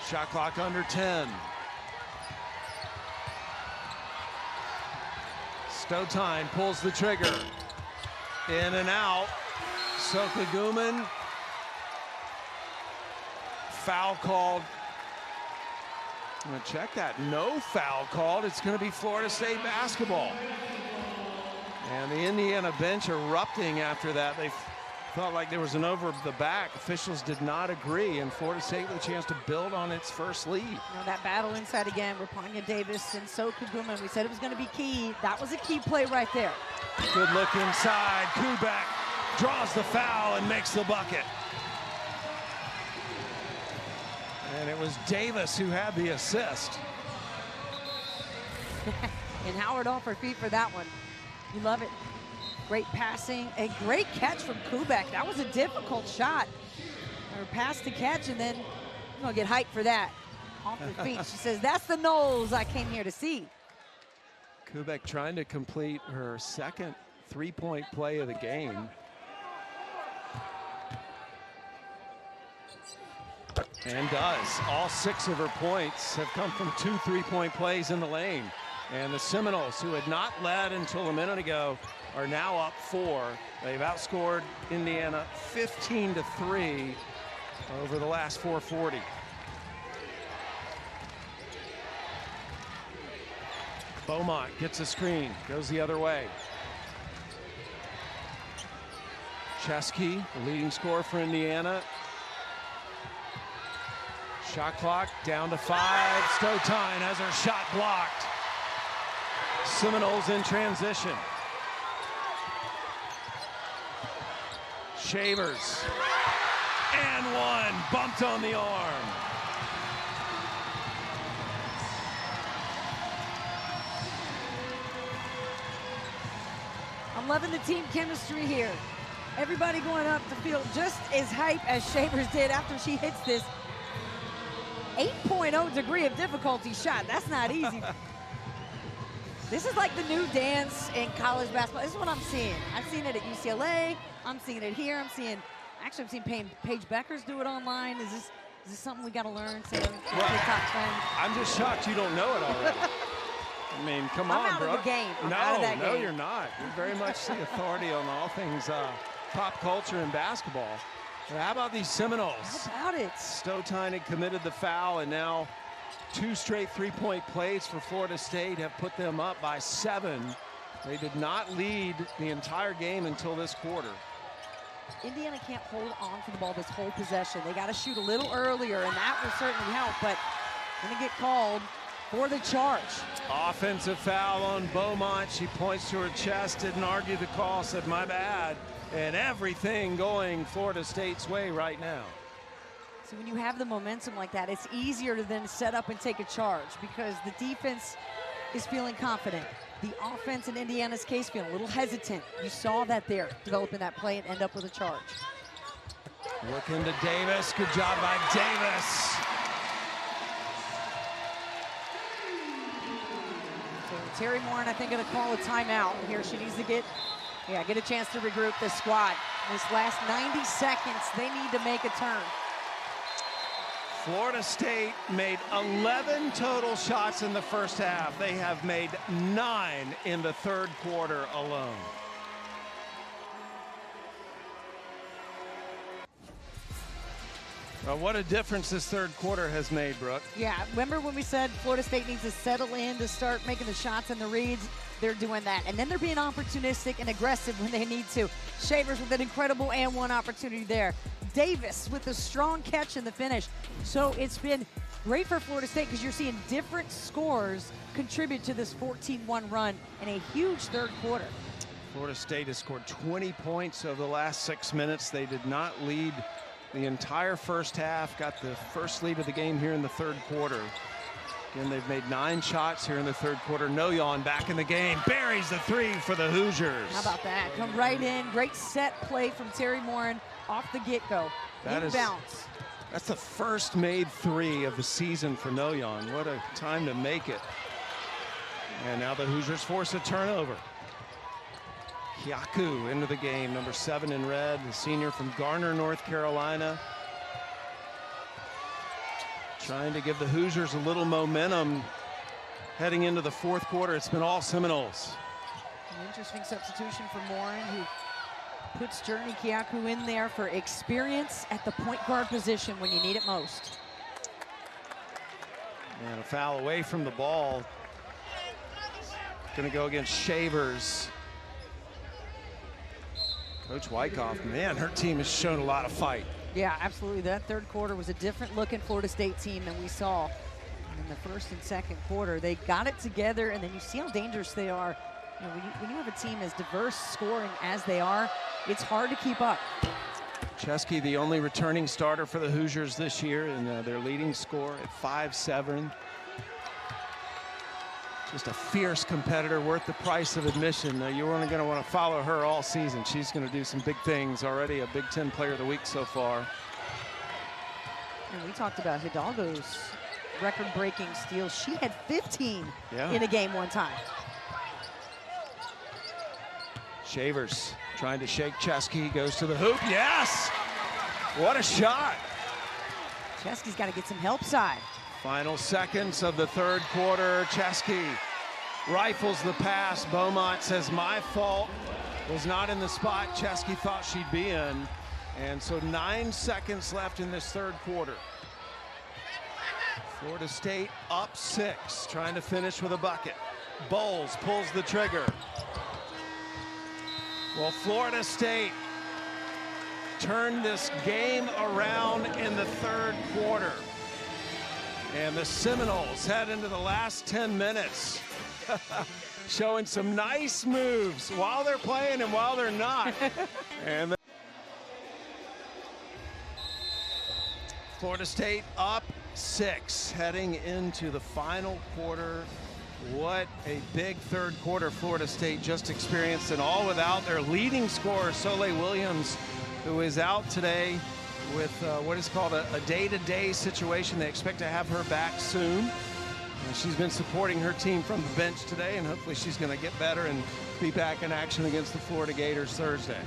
shot clock under 10. Stotine pulls the trigger. In and out. Sokaguman. Foul called. I'm going to check that. No foul called. It's going to be Florida State basketball. And the Indiana bench erupting after that. They felt like there was an over the back. Officials did not agree, and Florida State with a chance to build on its first lead. You know, that battle inside again with Panya Davis and Sokaguman. We said it was going to be key. That was a key play right there. Good look inside. Kubak draws the foul and makes the bucket. And it was Davis who had the assist. And Howard off her feet for that one. You love it. Great passing, a great catch from Kubek. That was a difficult shot. Or pass to catch, and then I'm gonna get hyped for that. Off her feet. She says, that's the Knowles I came here to see. Kubek trying to complete her second three-point play of the game. And does. All 6 of her points have come from 2 three-point plays in the lane. And the Seminoles, who had not led until a minute ago, are now up 4. They've outscored Indiana 15-3 over the last 440. Beaumont gets a screen, goes the other way. Chesky, the leading scorer for Indiana. Shot clock down to 5. Stotine has her shot blocked. Seminoles in transition. Shavers. And one. Bumped on the arm. I'm loving the team chemistry here. Everybody going up the field just as hype as Shavers did after she hits this 8.0 degree of difficulty shot. That's not easy. This is like the new dance in college basketball. This is what I'm seeing. I've seen it at UCLA. I'm seeing it here. I'm seeing Paige Beckers do it online. Is this something we got to learn, Sam? Well, I'm just shocked you don't know it already. I mean, come on, bro. I'm out of the game. No, you're not. You're very much the authority on all things pop culture and basketball. But how about these Seminoles? How about it? Stotine had committed the foul, and now 2 straight three-point plays for Florida State have put them up by 7. They did not lead the entire game until this quarter. Indiana can't hold on to the ball this whole possession. They got to shoot a little earlier, and that will certainly help, but going to get called for the charge. Offensive foul on Beaumont. She points to her chest, didn't argue the call, said, my bad. And everything going Florida State's way right now. So when you have the momentum like that, it's easier to then set up and take a charge because the defense is feeling confident. The offense in Indiana's case feeling a little hesitant. You saw that there, developing that play and end up with a charge. Looking to Davis. Good job by Davis. So Terry Morin, I think, going to call a timeout here. She needs to get a chance to regroup this squad. This last 90 seconds, they need to make a turn. Florida State made 11 total shots in the first half. They have made 9 in the third quarter alone. Well, what a difference this third quarter has made, Brooke. Yeah, remember when we said Florida State needs to settle in to start making the shots and the reads? They're doing that. And then they're being opportunistic and aggressive when they need to. Shavers with an incredible and one opportunity there. Davis with a strong catch in the finish. So it's been great for Florida State because you're seeing different scores contribute to this 14-1 run in a huge third quarter. Florida State has scored 20 points over the last 6 minutes. They did not lead the entire first half. Got the first lead of the game here in the third quarter. Again, they've made 9 shots here in the third quarter. Noyon back in the game. Buries the 3 for the Hoosiers. How about that? Come right in. Great set play from Terry Morin off the get-go. Inbounds. That's the first made 3 of the season for Noyon. What a time to make it. And now the Hoosiers force a turnover. Hyaku into the game, number 7 in red, the senior from Garner, North Carolina. Trying to give the Hoosiers a little momentum heading into the fourth quarter. It's been all Seminoles. An interesting substitution for Morin, who puts Journey Kyaku in there for experience at the point guard position when you need it most. And a foul away from the ball. Going to go against Shavers. Coach Wyckoff, man, her team has shown a lot of fight. Yeah, absolutely. That third quarter was a different looking Florida State team than we saw in the first and second quarter. They got it together, and then you see how dangerous they are. You know, when you have a team as diverse scoring as they are, it's hard to keep up. Chesky, the only returning starter for the Hoosiers this year, and their leading scorer at 5'7". Just a fierce competitor, worth the price of admission. You're only going to want to follow her all season. She's going to do some big things. Already a Big Ten Player of the Week so far. And we talked about Hidalgo's record-breaking steals. She had 15 in a game one time. Shavers trying to shake Chesky, goes to the hoop. Yes! What a shot. Chesky's got to get some help side. Final seconds of the third quarter. Chesky rifles the pass. Beaumont says, my fault. Was not in the spot Chesky thought she'd be in. And so 9 seconds left in this third quarter. Florida State up 6, trying to finish with a bucket. Bowles pulls the trigger. Well, Florida State turned this game around in the third quarter. And the Seminoles head into the last 10 minutes showing some nice moves while they're playing and while they're not. And Florida State up 6 heading into the final quarter. What a big third quarter Florida State just experienced, and all without their leading scorer, Soleil Williams, who is out today with what is called a day-to-day situation. They expect to have her back soon. She's been supporting her team from the bench today, and hopefully she's going to get better and be back in action against the Florida Gators Thursday.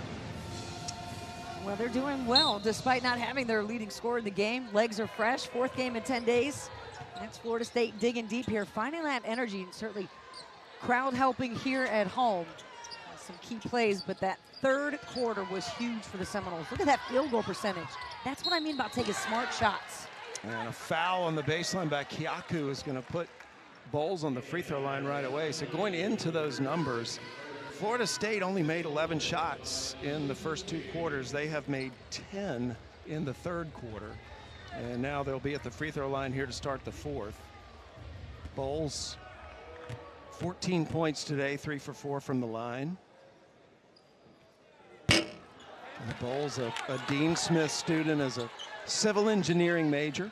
Well, they're doing well despite not having their leading scorer in the game. Legs are fresh, 4th game in 10 days. That's Florida State digging deep here, finding that energy, and certainly crowd helping here at home. Some key plays, but that third quarter was huge for the Seminoles. Look at that field goal percentage. That's what I mean about taking smart shots. And a foul on the baseline by Kyaku is going to put Bowles on the free throw line right away. So going into those numbers, Florida State only made 11 shots in the first 2 quarters. They have made 10 in the third quarter. And now they'll be at the free throw line here to start the fourth. Bowles, 14 points today, 3 for 4 from the line. And Bowles, a Dean Smith student, as a civil engineering major.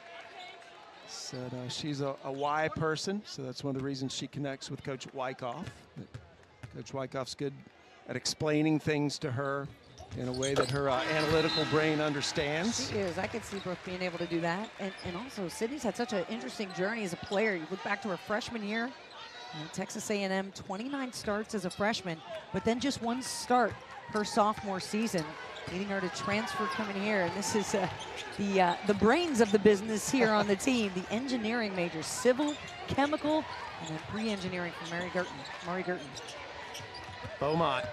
Said she's a Y person, so that's one of the reasons she connects with Coach Wyckoff. Coach Wyckoff's good at explaining things to her in a way that her analytical brain understands. She is. I could see Brooke being able to do that. And also, Sydney's had such an interesting journey as a player. You look back to her freshman year, Texas A&M, 29 starts as a freshman, but then just 1 start her sophomore season, leading her to transfer coming here. And this is the brains of the business here on the team, the engineering major, civil, chemical, and then pre-engineering from Maury Girton. Beaumont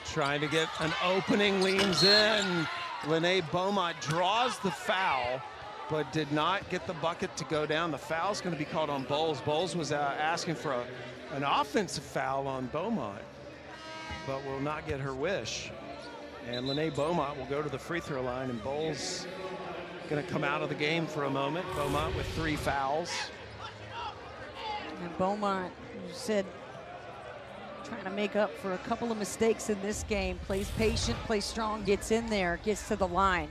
trying to get an opening, leans in. Lene Beaumont draws the foul, but did not get the bucket to go down. The foul's going to be called on Bowles. Bowles was asking for an offensive foul on Beaumont, but will not get her wish. And Lene Beaumont will go to the free throw line, and Bowles going to come out of the game for a moment. Beaumont with 3 fouls. And Beaumont, you said, trying to make up for a couple of mistakes in this game. Plays patient, plays strong, gets in there, gets to the line.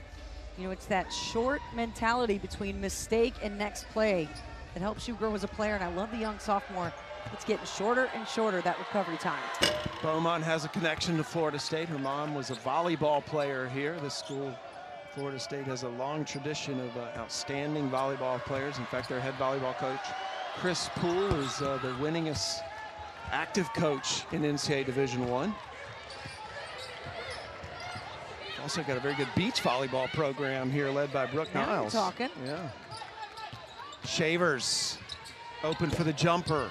You know, it's that short mentality between mistake and next play that helps you grow as a player. And I love the young sophomore. It's getting shorter and shorter, that recovery time. Beaumont has a connection to Florida State. Her mom was a volleyball player here. This school, Florida State, has a long tradition of outstanding volleyball players. In fact, their head volleyball coach, Chris Poole, is the winningest active coach in NCAA Division I. Also got a very good beach volleyball program here led by Brooke Niles. We're talking. Yeah. Shavers open for the jumper.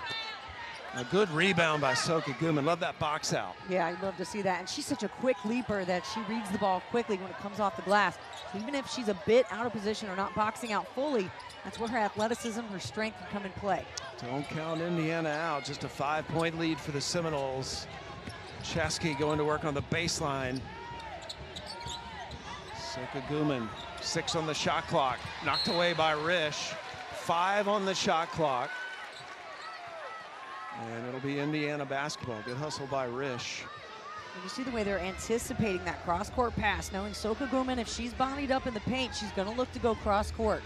A good rebound by Soka Guman. Love that box out. Yeah, I'd love to see that. And she's such a quick leaper that she reads the ball quickly when it comes off the glass. So even if she's a bit out of position or not boxing out fully, that's where her athleticism, her strength can come in play. Don't count Indiana out. Just a 5-point lead for the Seminoles. Chesky going to work on the baseline. Soka Guman, 6 on the shot clock. Knocked away by Risch. 5 on the shot clock. And it'll be Indiana basketball. Good hustle by Risch. You see the way they're anticipating that cross-court pass, knowing Soka Guman, if she's bodied up in the paint, she's going to look to go cross-court.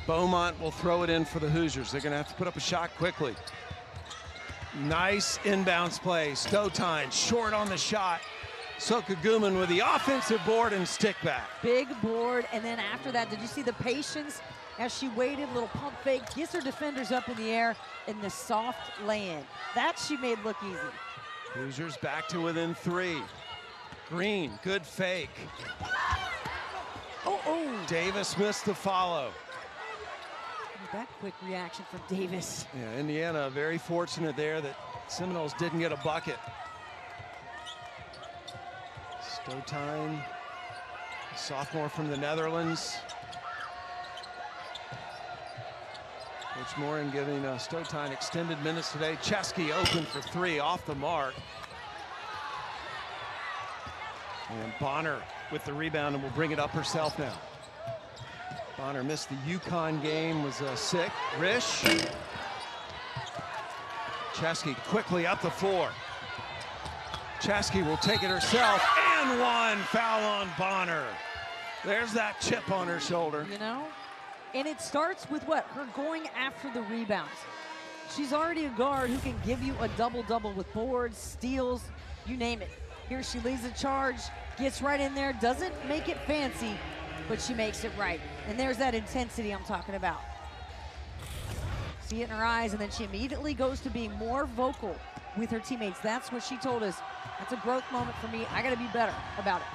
Beaumont will throw it in for the Hoosiers. They're going to have to put up a shot quickly. Nice inbounds play. Stotine short on the shot. Sokaguman with the offensive board and stick back. Big board, and then after that, did you see the patience as she waited, little pump fake, gets her defenders up in the air, and the soft lay-in. That she made look easy. Hoosiers back to within 3. Green, good fake. Oh. Davis missed the follow. That quick reaction from Davis. Yeah, Indiana very fortunate there that Seminoles didn't get a bucket. Stotine, sophomore from the Netherlands. Coach Morin giving Stotine extended minutes today. Chesky open for 3 off the mark. And Bonner with the rebound and will bring it up herself now. Bonner missed the UConn game, was sick. Risch. Chesky quickly up the floor. Chesky will take it herself, and one. Foul on Bonner. There's that chip on her shoulder. You know, and it starts with what? Her going after the rebounds. She's already a guard who can give you a double-double with boards, steals, you name it. Here she leads the charge, gets right in there, doesn't make it fancy, but she makes it right. And there's that intensity I'm talking about. See it in her eyes, and then she immediately goes to being more vocal with her teammates. That's what she told us. That's a growth moment for me. I got to be better about it.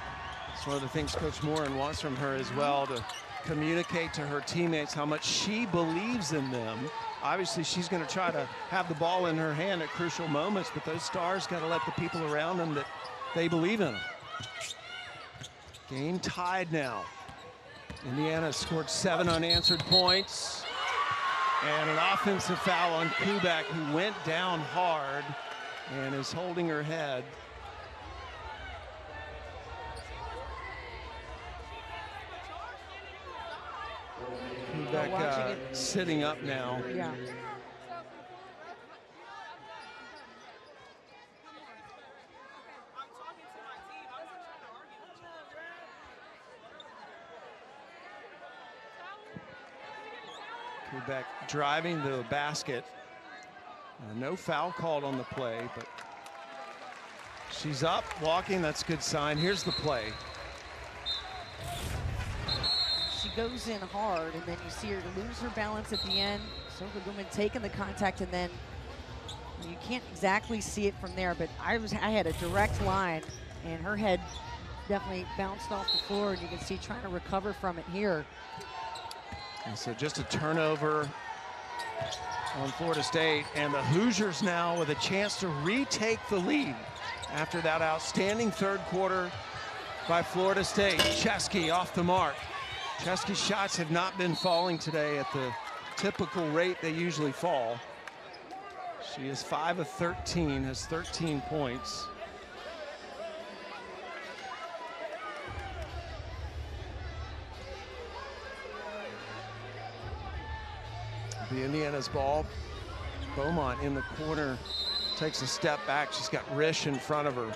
It's one of the things Coach Morin wants from her as well, to communicate to her teammates how much she believes in them. Obviously, she's going to try to have the ball in her hand at crucial moments, but those stars got to let the people around them that they believe in them. Game tied now. Indiana scored 7 unanswered points. And an offensive foul on Kubak, who went down hard and is holding her head. Kubak sitting up now. Yeah. Kubak driving to the basket. No foul called on the play, but she's up, walking. That's a good sign. Here's the play. She goes in hard, and then you see her lose her balance at the end. Sokaguman taking the contact, and then you can't exactly see it from there, but I had a direct line, and her head definitely bounced off the floor, and you can see trying to recover from it here. And so just a turnover on Florida State, and the Hoosiers now with a chance to retake the lead after that outstanding third quarter by Florida State. Chesky off the mark. Chesky's shots have not been falling today at the typical rate they usually fall. She is 5 of 13, has 13 points. The Indiana's ball. Beaumont in the corner takes a step back. She's got Risch in front of her.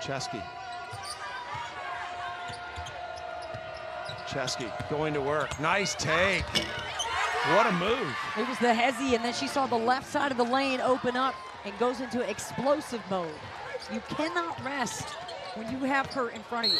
Chesky. Chesky going to work. Nice take. What a move. It was the hezzy, and then she saw the left side of the lane open up and goes into explosive mode. You cannot rest when you have her in front of you.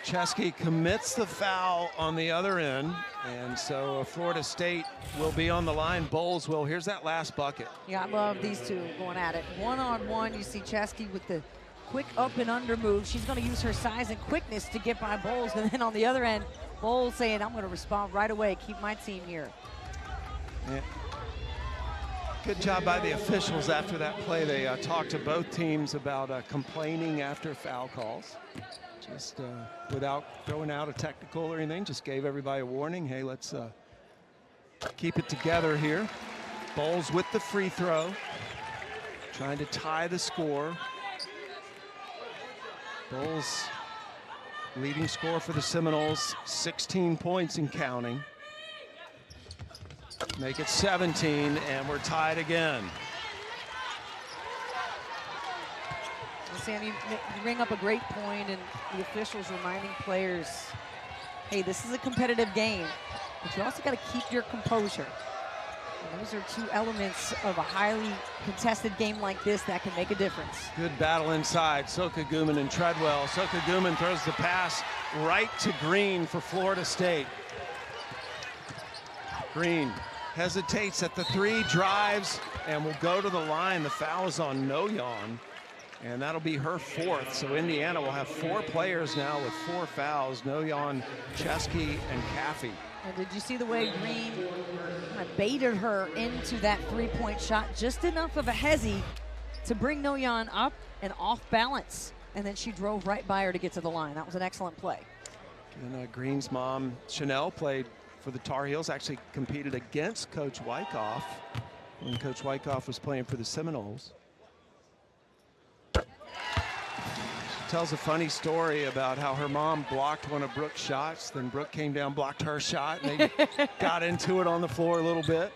Chesky commits the foul on the other end, and so Florida State will be on the line. Bowles will. Here's that last bucket. Yeah, I love these two going at it. One-on-one, you see Chesky with the quick up and under move. She's going to use her size and quickness to get by Bowles, and then on the other end, Bowles saying, I'm going to respond right away, keep my team here. Yeah. Good job by the officials after that play. They talked to both teams about complaining after foul calls. Just without throwing out a technical or anything, just gave everybody a warning. Hey, let's keep it together here. Bowles with the free throw, trying to tie the score. Bowles, leading scorer for the Seminoles, 16 points and counting. Make it 17, and we're tied again. Sam, you bring up a great point, and the officials reminding players, hey, this is a competitive game, but you also got to keep your composure. And those are two elements of a highly contested game like this that can make a difference. Good battle inside, Soka Guman and Treadwell. Soka Guman throws the pass right to Green for Florida State. Green hesitates at the 3, drives, and will go to the line. The foul is on Noyan, and that'll be her 4th. So Indiana will have 4 players now with 4 fouls, Noyan, Chesky, and Caffey. And did you see the way Green kind of baited her into that 3-point shot? Just enough of a hezzy to bring Noyan up and off balance. And then she drove right by her to get to the line. That was an excellent play. And Green's mom, Chanel, played for the Tar Heels, actually competed against Coach Wyckoff when Coach Wyckoff was playing for the Seminoles. Tells a funny story about how her mom blocked one of Brooke's shots, then Brooke came down, blocked her shot, and they got into it on the floor a little bit.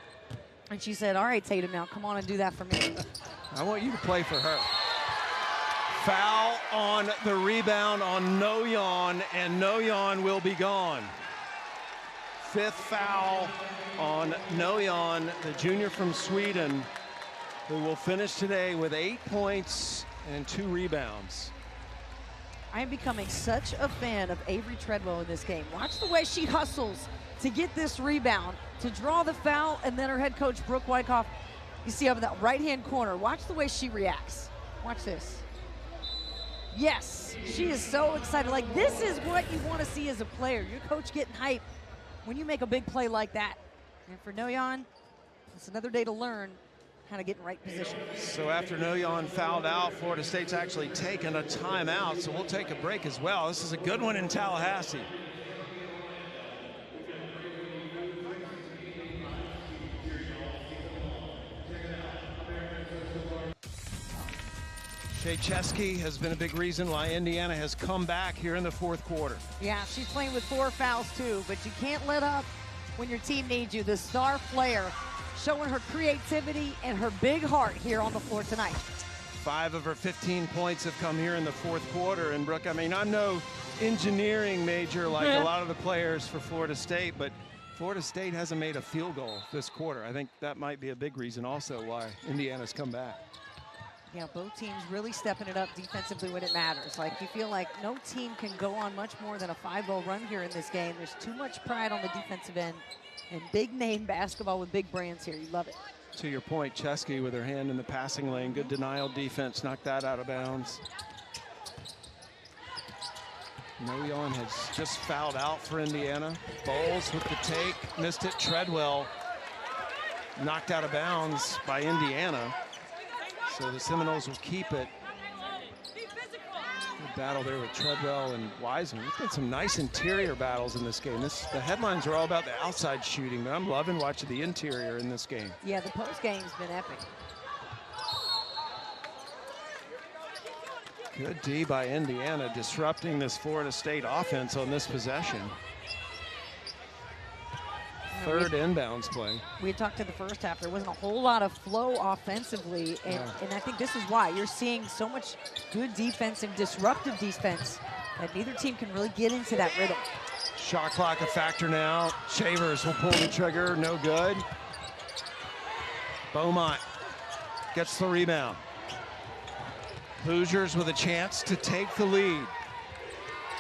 And she said, all right, Tatum, now come on and do that for me. I want you to play for her. Foul on the rebound on Noyan, and Noyan will be gone. 5th foul on Noyan, the junior from Sweden, who will finish today with 8 points and 2 rebounds. I am becoming such a fan of Avery Treadwell in this game. Watch the way she hustles to get this rebound, to draw the foul, and then her head coach, Brooke Wyckoff, you see over that right-hand corner. Watch the way she reacts. Watch this. Yes, she is so excited. Like, this is what you want to see as a player. Your coach getting hyped when you make a big play like that. And for Noyan, it's another day to learn how to get in right position. So after Noyan fouled out, Florida State's actually taken a timeout, so we'll take a break as well. This is a good one in Tallahassee. Shea Chesky has been a big reason why Indiana has come back here in the 4th quarter. Yeah, she's playing with 4 fouls too, but you can't let up when your team needs you. The star player showing her creativity and her big heart here on the floor tonight. 5 of her 15 points have come here in the 4th quarter. And Brooke, I mean, I'm no engineering major like a lot of the players for Florida State, but Florida State hasn't made a field goal this quarter. I think that might be a big reason also why Indiana's come back. Yeah, both teams really stepping it up defensively when it matters. Like, you feel like no team can go on much more than a 5-0 run here in this game. There's too much pride on the defensive end, and big name basketball with big brands here. You love it. To your point, Chesky with her hand in the passing lane. Good denial defense, knocked that out of bounds. Noyan has just fouled out for Indiana. Bowles with the take, missed it. Treadwell knocked out of bounds by Indiana. So the Seminoles will keep it. Good battle there with Treadwell and Wiseman. We've got some nice interior battles in this game. The headlines are all about the outside shooting, but I'm loving watching the interior in this game. Yeah, the post game's been epic. Good D by Indiana, disrupting this Florida State offense on this possession. 3rd inbounds play. We had talked to the first half. There wasn't a whole lot of flow offensively, and I think this is why you're seeing so much good defensive, disruptive defense that neither team can really get into that rhythm. Shot clock a factor now. Shavers will pull the trigger, no good. Beaumont gets the rebound. Hoosiers with a chance to take the lead.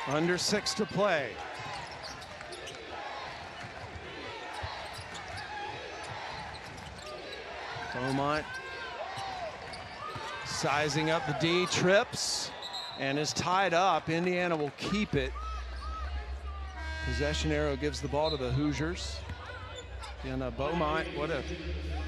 Under 6 to play. Beaumont sizing up the D, trips, and is tied up. Indiana will keep it. Possession arrow gives the ball to the Hoosiers. And Beaumont, what a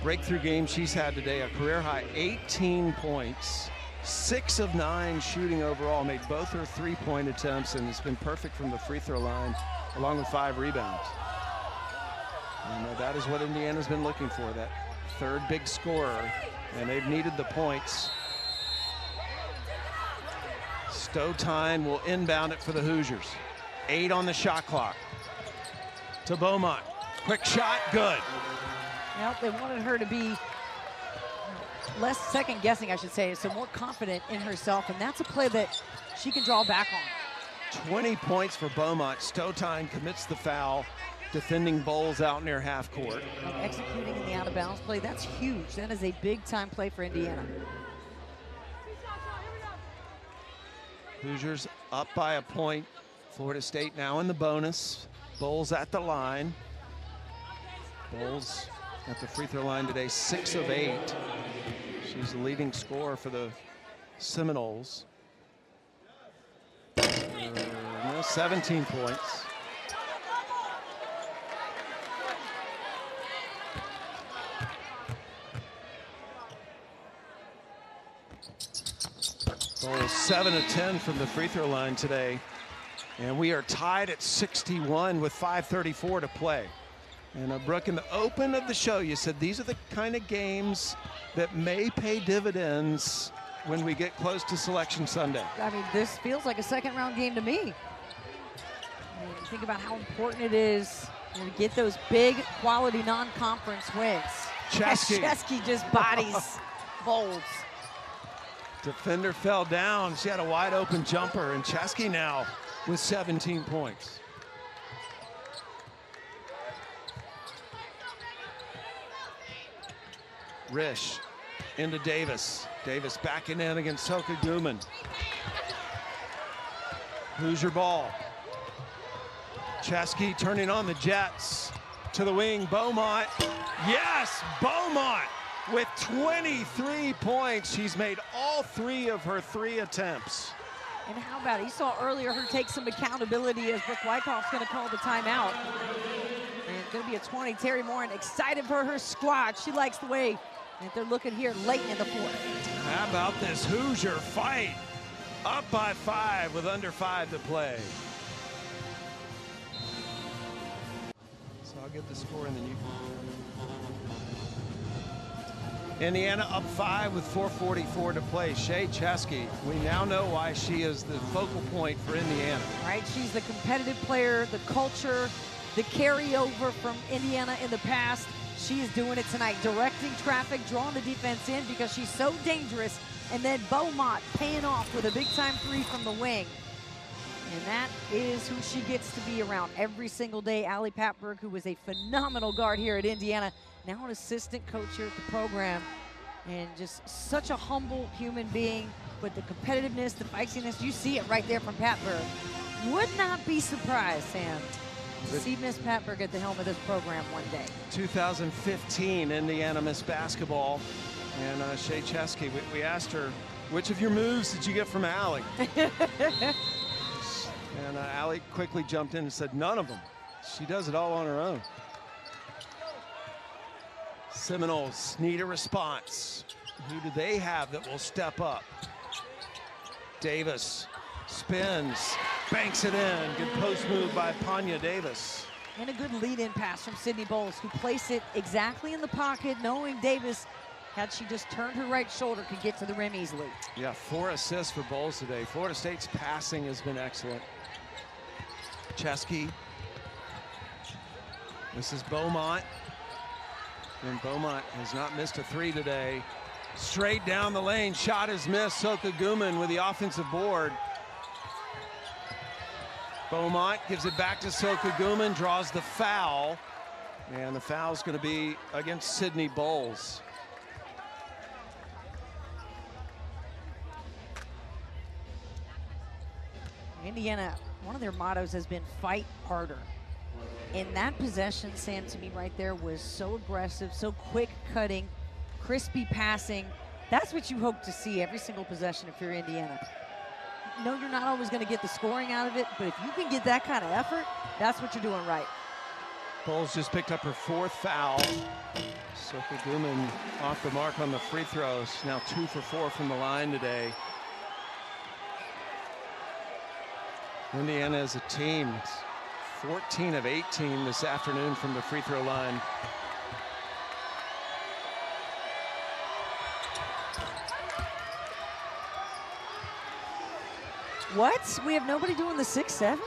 breakthrough game she's had today. A career high 18 points, 6 of 9 shooting overall, made both her 3-point attempts, and has been perfect from the free throw line, along with 5 rebounds. And that is what Indiana's been looking for, that 3rd big scorer, and they've needed the points. Stotine will inbound it for the Hoosiers. 8 on the shot clock. To Beaumont. Quick shot, good. Well, they wanted her to be less second guessing, I should say, so more confident in herself, and that's a play that she can draw back on. 20 points for Beaumont. Stotine commits the foul, defending Bowles out near half court. And executing in the out of bounds play, that's huge. That is a big time play for Indiana. Hoosiers up by a point. Florida State now in the bonus. Bowles at the line. Bowles at the free throw line today, 6 of 8. She's the leading scorer for the Seminoles. 17 points. Bowles 7 of 10 from the free throw line today. And we are tied at 61 with 5:34 to play. And Brooke, in the open of the show, you said these are the kind of games that may pay dividends when we get close to Selection Sunday. I mean, this feels like a second-round game to me. I mean, think about how important it is to get those big, quality non-conference wins. Chesky just bodies Bowles. Defender fell down. She had a wide-open jumper, and Chesky now with 17 points. Risch into Davis. Davis backing in against Soka Guman. Hoosier ball. Chesky turning on the Jets to the wing. Beaumont. Yes, Beaumont with 23 points. She's made all 3 of her 3 attempts. And how about it? You saw earlier her take some accountability as Brooke Wyckoff's going to call the timeout. And it's going to be a 20. Terry Morin excited for her squad. She likes the way that they're looking here late in the fourth. How about this Hoosier fight? Up by 5 with under 5 to play. So I'll get the score and then you can. Indiana up 5 with 4:44 to play. Shea Chesky, we now know why she is the focal point for Indiana. Right, she's the competitive player, the culture, the carryover from Indiana in the past. She is doing it tonight, directing traffic, drawing the defense in because she's so dangerous. And then Beaumont paying off with a big-time 3 from the wing. And that is who she gets to be around every single day. Allie Patberg, who was a phenomenal guard here at Indiana, now an assistant coach here at the program. And just such a humble human being, but the competitiveness, the feistiness, you see it right there from Patberg. Would not be surprised, Sam, to see Miss Patberg at the helm of this program one day. 2015 Indiana Miss Basketball. And Shea Chesky, we asked her, which of your moves did you get from Allie? And Allie quickly jumped in and said, none of them. She does it all on her own. Seminoles need a response. Who do they have that will step up? Davis spins, banks it in. Good post move by Panya Davis. And a good lead-in pass from Sydney Bowles, who placed it exactly in the pocket, knowing Davis, had she just turned her right shoulder, could get to the rim easily. Yeah, 4 assists for Bowles today. Florida State's passing has been excellent. Chesky. This is Beaumont. And Beaumont has not missed a 3 today. Straight down the lane, shot is missed. Soka Guman with the offensive board. Beaumont gives it back to Soka Guman, draws the foul. And the foul's going to be against Sydney Bowles. Indiana, one of their mottos has been fight harder. And that possession, Sam, to me right there was so aggressive, so quick cutting, crispy passing. That's what you hope to see every single possession if you're Indiana. No, you're not always going to get the scoring out of it, but if you can get that kind of effort, that's what you're doing right. Bowles just picked up her 4th foul. Soka Guman off the mark on the free throws. Now 2 for 4 from the line today. Indiana as a team, 14 of 18 this afternoon from the free throw line. What? We have nobody doing the 6-7?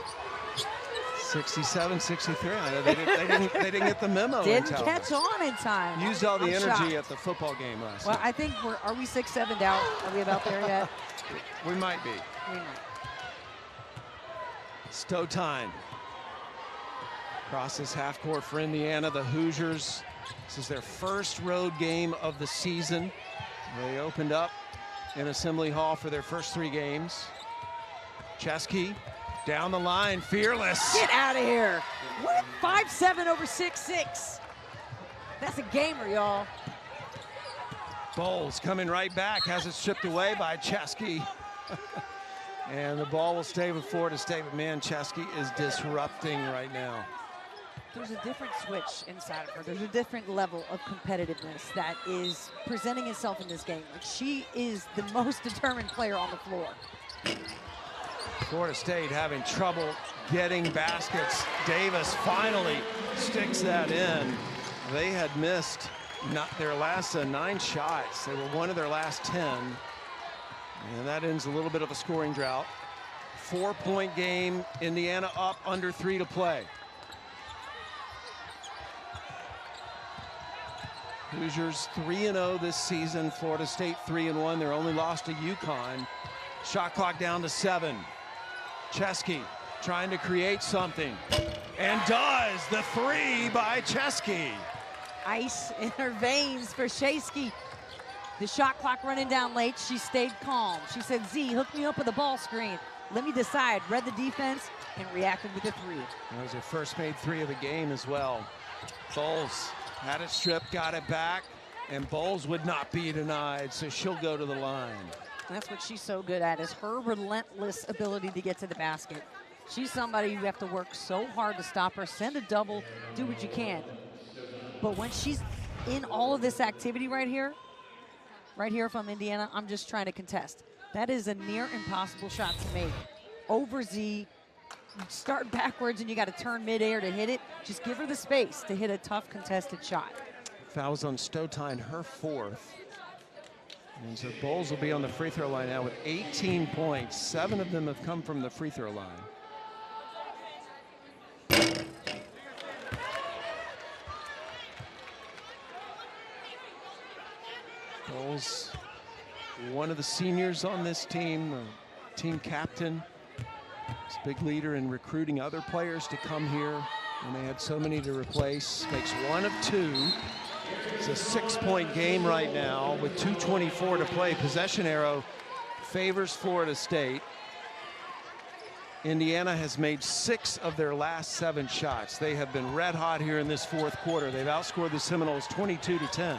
67-63. I know they didn't get the memo. Didn't catch on in time. Used all the energy shocked. at the football game last Well, night. I think are we 6-7 down? Are we about there yet? We might be. We might. Stotine crosses half court for Indiana. The Hoosiers, this is their first road game of the season. They opened up in Assembly Hall for their first 3 games. Chesky down the line, fearless. Get out of here. What? 5'7" over 6'6". That's a gamer, y'all. Bowles coming right back, has it stripped away by Chesky. And the ball will stay with Florida State, but man, Chesky is disrupting right now. There's a different switch inside of her. There's a different level of competitiveness that is presenting itself in this game. Like, she is the most determined player on the floor. Florida State having trouble getting baskets. Davis finally sticks that in. They had missed their last 9 shots. They were one of their last 10. And that ends a little bit of a scoring drought. 4-point game, Indiana up under 3 to play. Hoosiers 3-0 this season. Florida State 3-1. They're only lost to UConn. Shot clock down to 7. Chesky trying to create something, and does. The 3 by Chesky. Ice in her veins for Chesky. The shot clock running down late. She stayed calm. She said, Z, hook me up with a ball screen. Let me decide. Read the defense and reacted with a 3. That was her first made 3 of the game as well. Bowles had it stripped, got it back, and Bowles would not be denied, so she'll go to the line. That's what she's so good at, is her relentless ability to get to the basket. She's somebody you have to work so hard to stop her, send a double, do what you can. But when she's in all of this activity right here from Indiana, I'm just trying to contest. That is a near impossible shot to make. Over Z, you start backwards and you got to turn midair to hit it. Just give her the space to hit a tough contested shot. Fouls on Stotine, her 4th. And so Bowles will be on the free throw line now with 18 points. 7 of them have come from the free throw line. Bowles, one of the seniors on this team, team captain. He's a big leader in recruiting other players to come here, and they had so many to replace. Makes 1 of 2. It's a 6-point game right now with 2:24 to play. Possession arrow favors Florida State. Indiana has made 6 of their last 7 shots. They have been red hot here in this 4th quarter. They've outscored the Seminoles 22-10.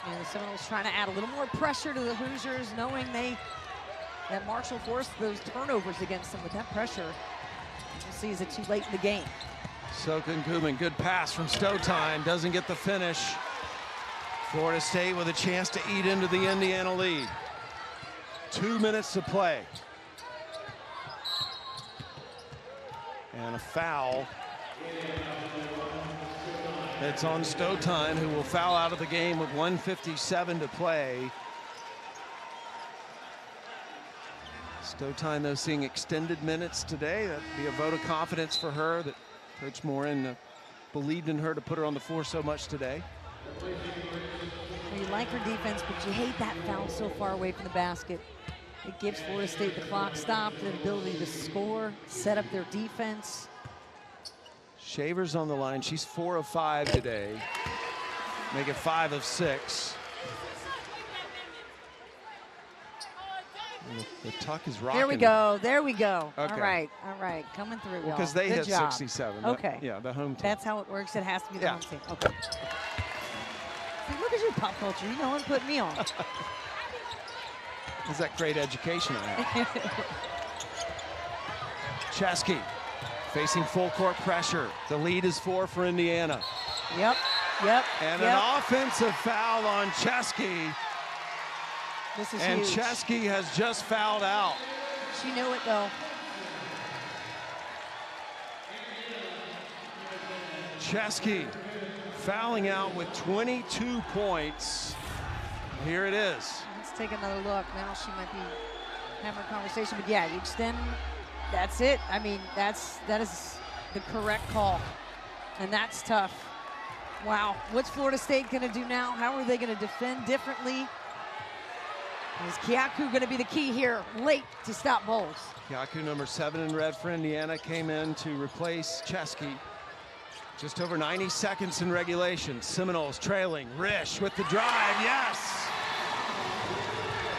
And the Seminoles trying to add a little more pressure to the Hoosiers, knowing that Marshall forced those turnovers against them with that pressure. We'll see, is it too late in the game? Soken Guman, good pass from Stotine, doesn't get the finish. Florida State with a chance to eat into the Indiana lead. 2 minutes to play. And a foul. It's on Stotine, who will foul out of the game with 1:57 to play. Stotine, though, seeing extended minutes today. That'd be a vote of confidence for her that Coach Morin believed in her to put her on the floor so much today. You like her defense, but you hate that foul so far away from the basket. It gives Florida State the clock stop, the ability to score, set up their defense. Shaver's on the line. She's 4 of 5 today. Make it 5 of 6. And the tuck is rocking. There we go. There we go. Okay. All right. All right. Coming through, y'all. Because they Good hit job. 67. Okay. Yeah, the home team. That's how it works. It has to be the Yeah. home team. Okay. See, look at you, pop culture. You know what put me on. Is that great education I have? Chesky facing full court pressure. The lead is 4 for Indiana. Yep. And an offensive foul on Chesky. This is And huge. Chesky has just fouled out. She knew it, though. Chesky fouling out with 22 points. Here it is. Let's take another look. Now she might be having a conversation. But yeah, you extend. That's it. I mean, that is the correct call, and that's tough. Wow, what's Florida State gonna do now? How are they gonna defend differently? Is Kyaku gonna be the key here, late to stop Bowles? Kyaku, number 7 in red for Indiana, came in to replace Chesky. Just over 90 seconds in regulation. Seminoles trailing. Risch with the drive, yes!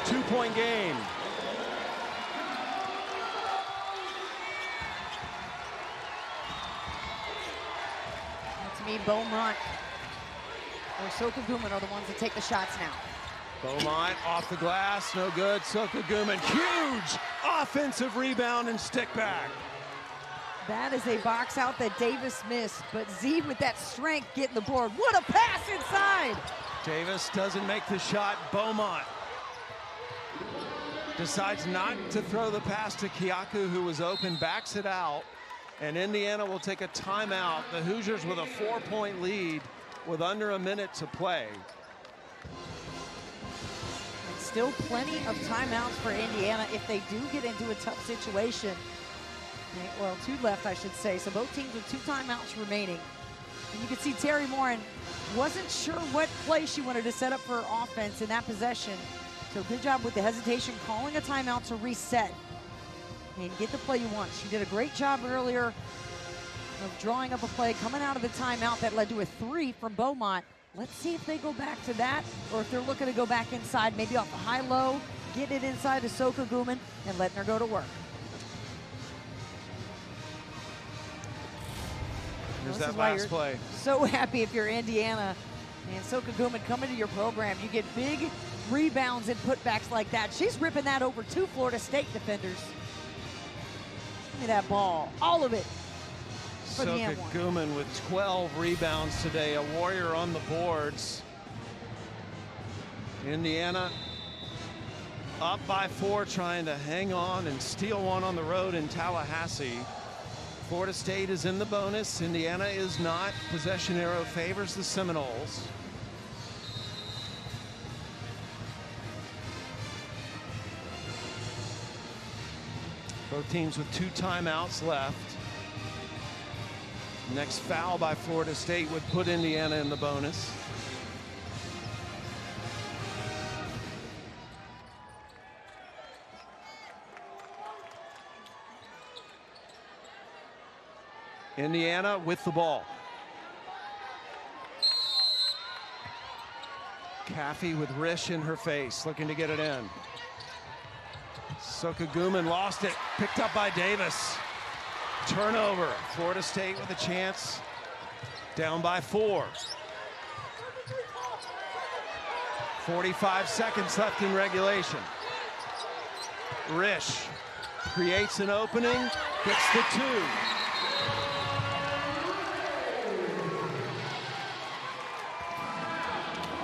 2-point game. To me, Beaumont or Soka Guman are the ones that take the shots now. Beaumont off the glass, no good. Soka Guman, huge offensive rebound and stick back. That is a box out that Davis missed, but Z with that strength getting the board. What a pass inside! Davis doesn't make the shot. Beaumont decides not to throw the pass to Kyaku, who was open, backs it out, and Indiana will take a timeout. The Hoosiers with a 4-point lead with under a minute to play. And still plenty of timeouts for Indiana if they do get into a tough situation. Well, 2 left, I should say. So both teams with 2 timeouts remaining. And you can see Terry Morin wasn't sure what play she wanted to set up for her offense in that possession. So good job with the hesitation, calling a timeout to reset and get the play you want. She did a great job earlier of drawing up a play coming out of the timeout that led to a 3 from Beaumont. Let's see if they go back to that, or if they're looking to go back inside, maybe off the high-low, get it inside to Soka Guman and letting her go to work. Here's that last play. So happy if you're Indiana and Soka Guman coming to your program. You get big rebounds and putbacks like that. She's ripping that over 2 Florida State defenders. Give me that ball, all of it. Soka Guman with 12 rebounds today, a warrior on the boards. Indiana up by 4, trying to hang on and steal one on the road in Tallahassee. Florida State is in the bonus. Indiana is not. Possession arrow favors the Seminoles. Both teams with 2 timeouts left. Next foul by Florida State would put Indiana in the bonus. Indiana with the ball. Caffey with Risch in her face, looking to get it in. Soka Guman lost it, picked up by Davis. Turnover. Florida State with a chance. Down by 4. 45 seconds left in regulation. Risch creates an opening, gets the 2.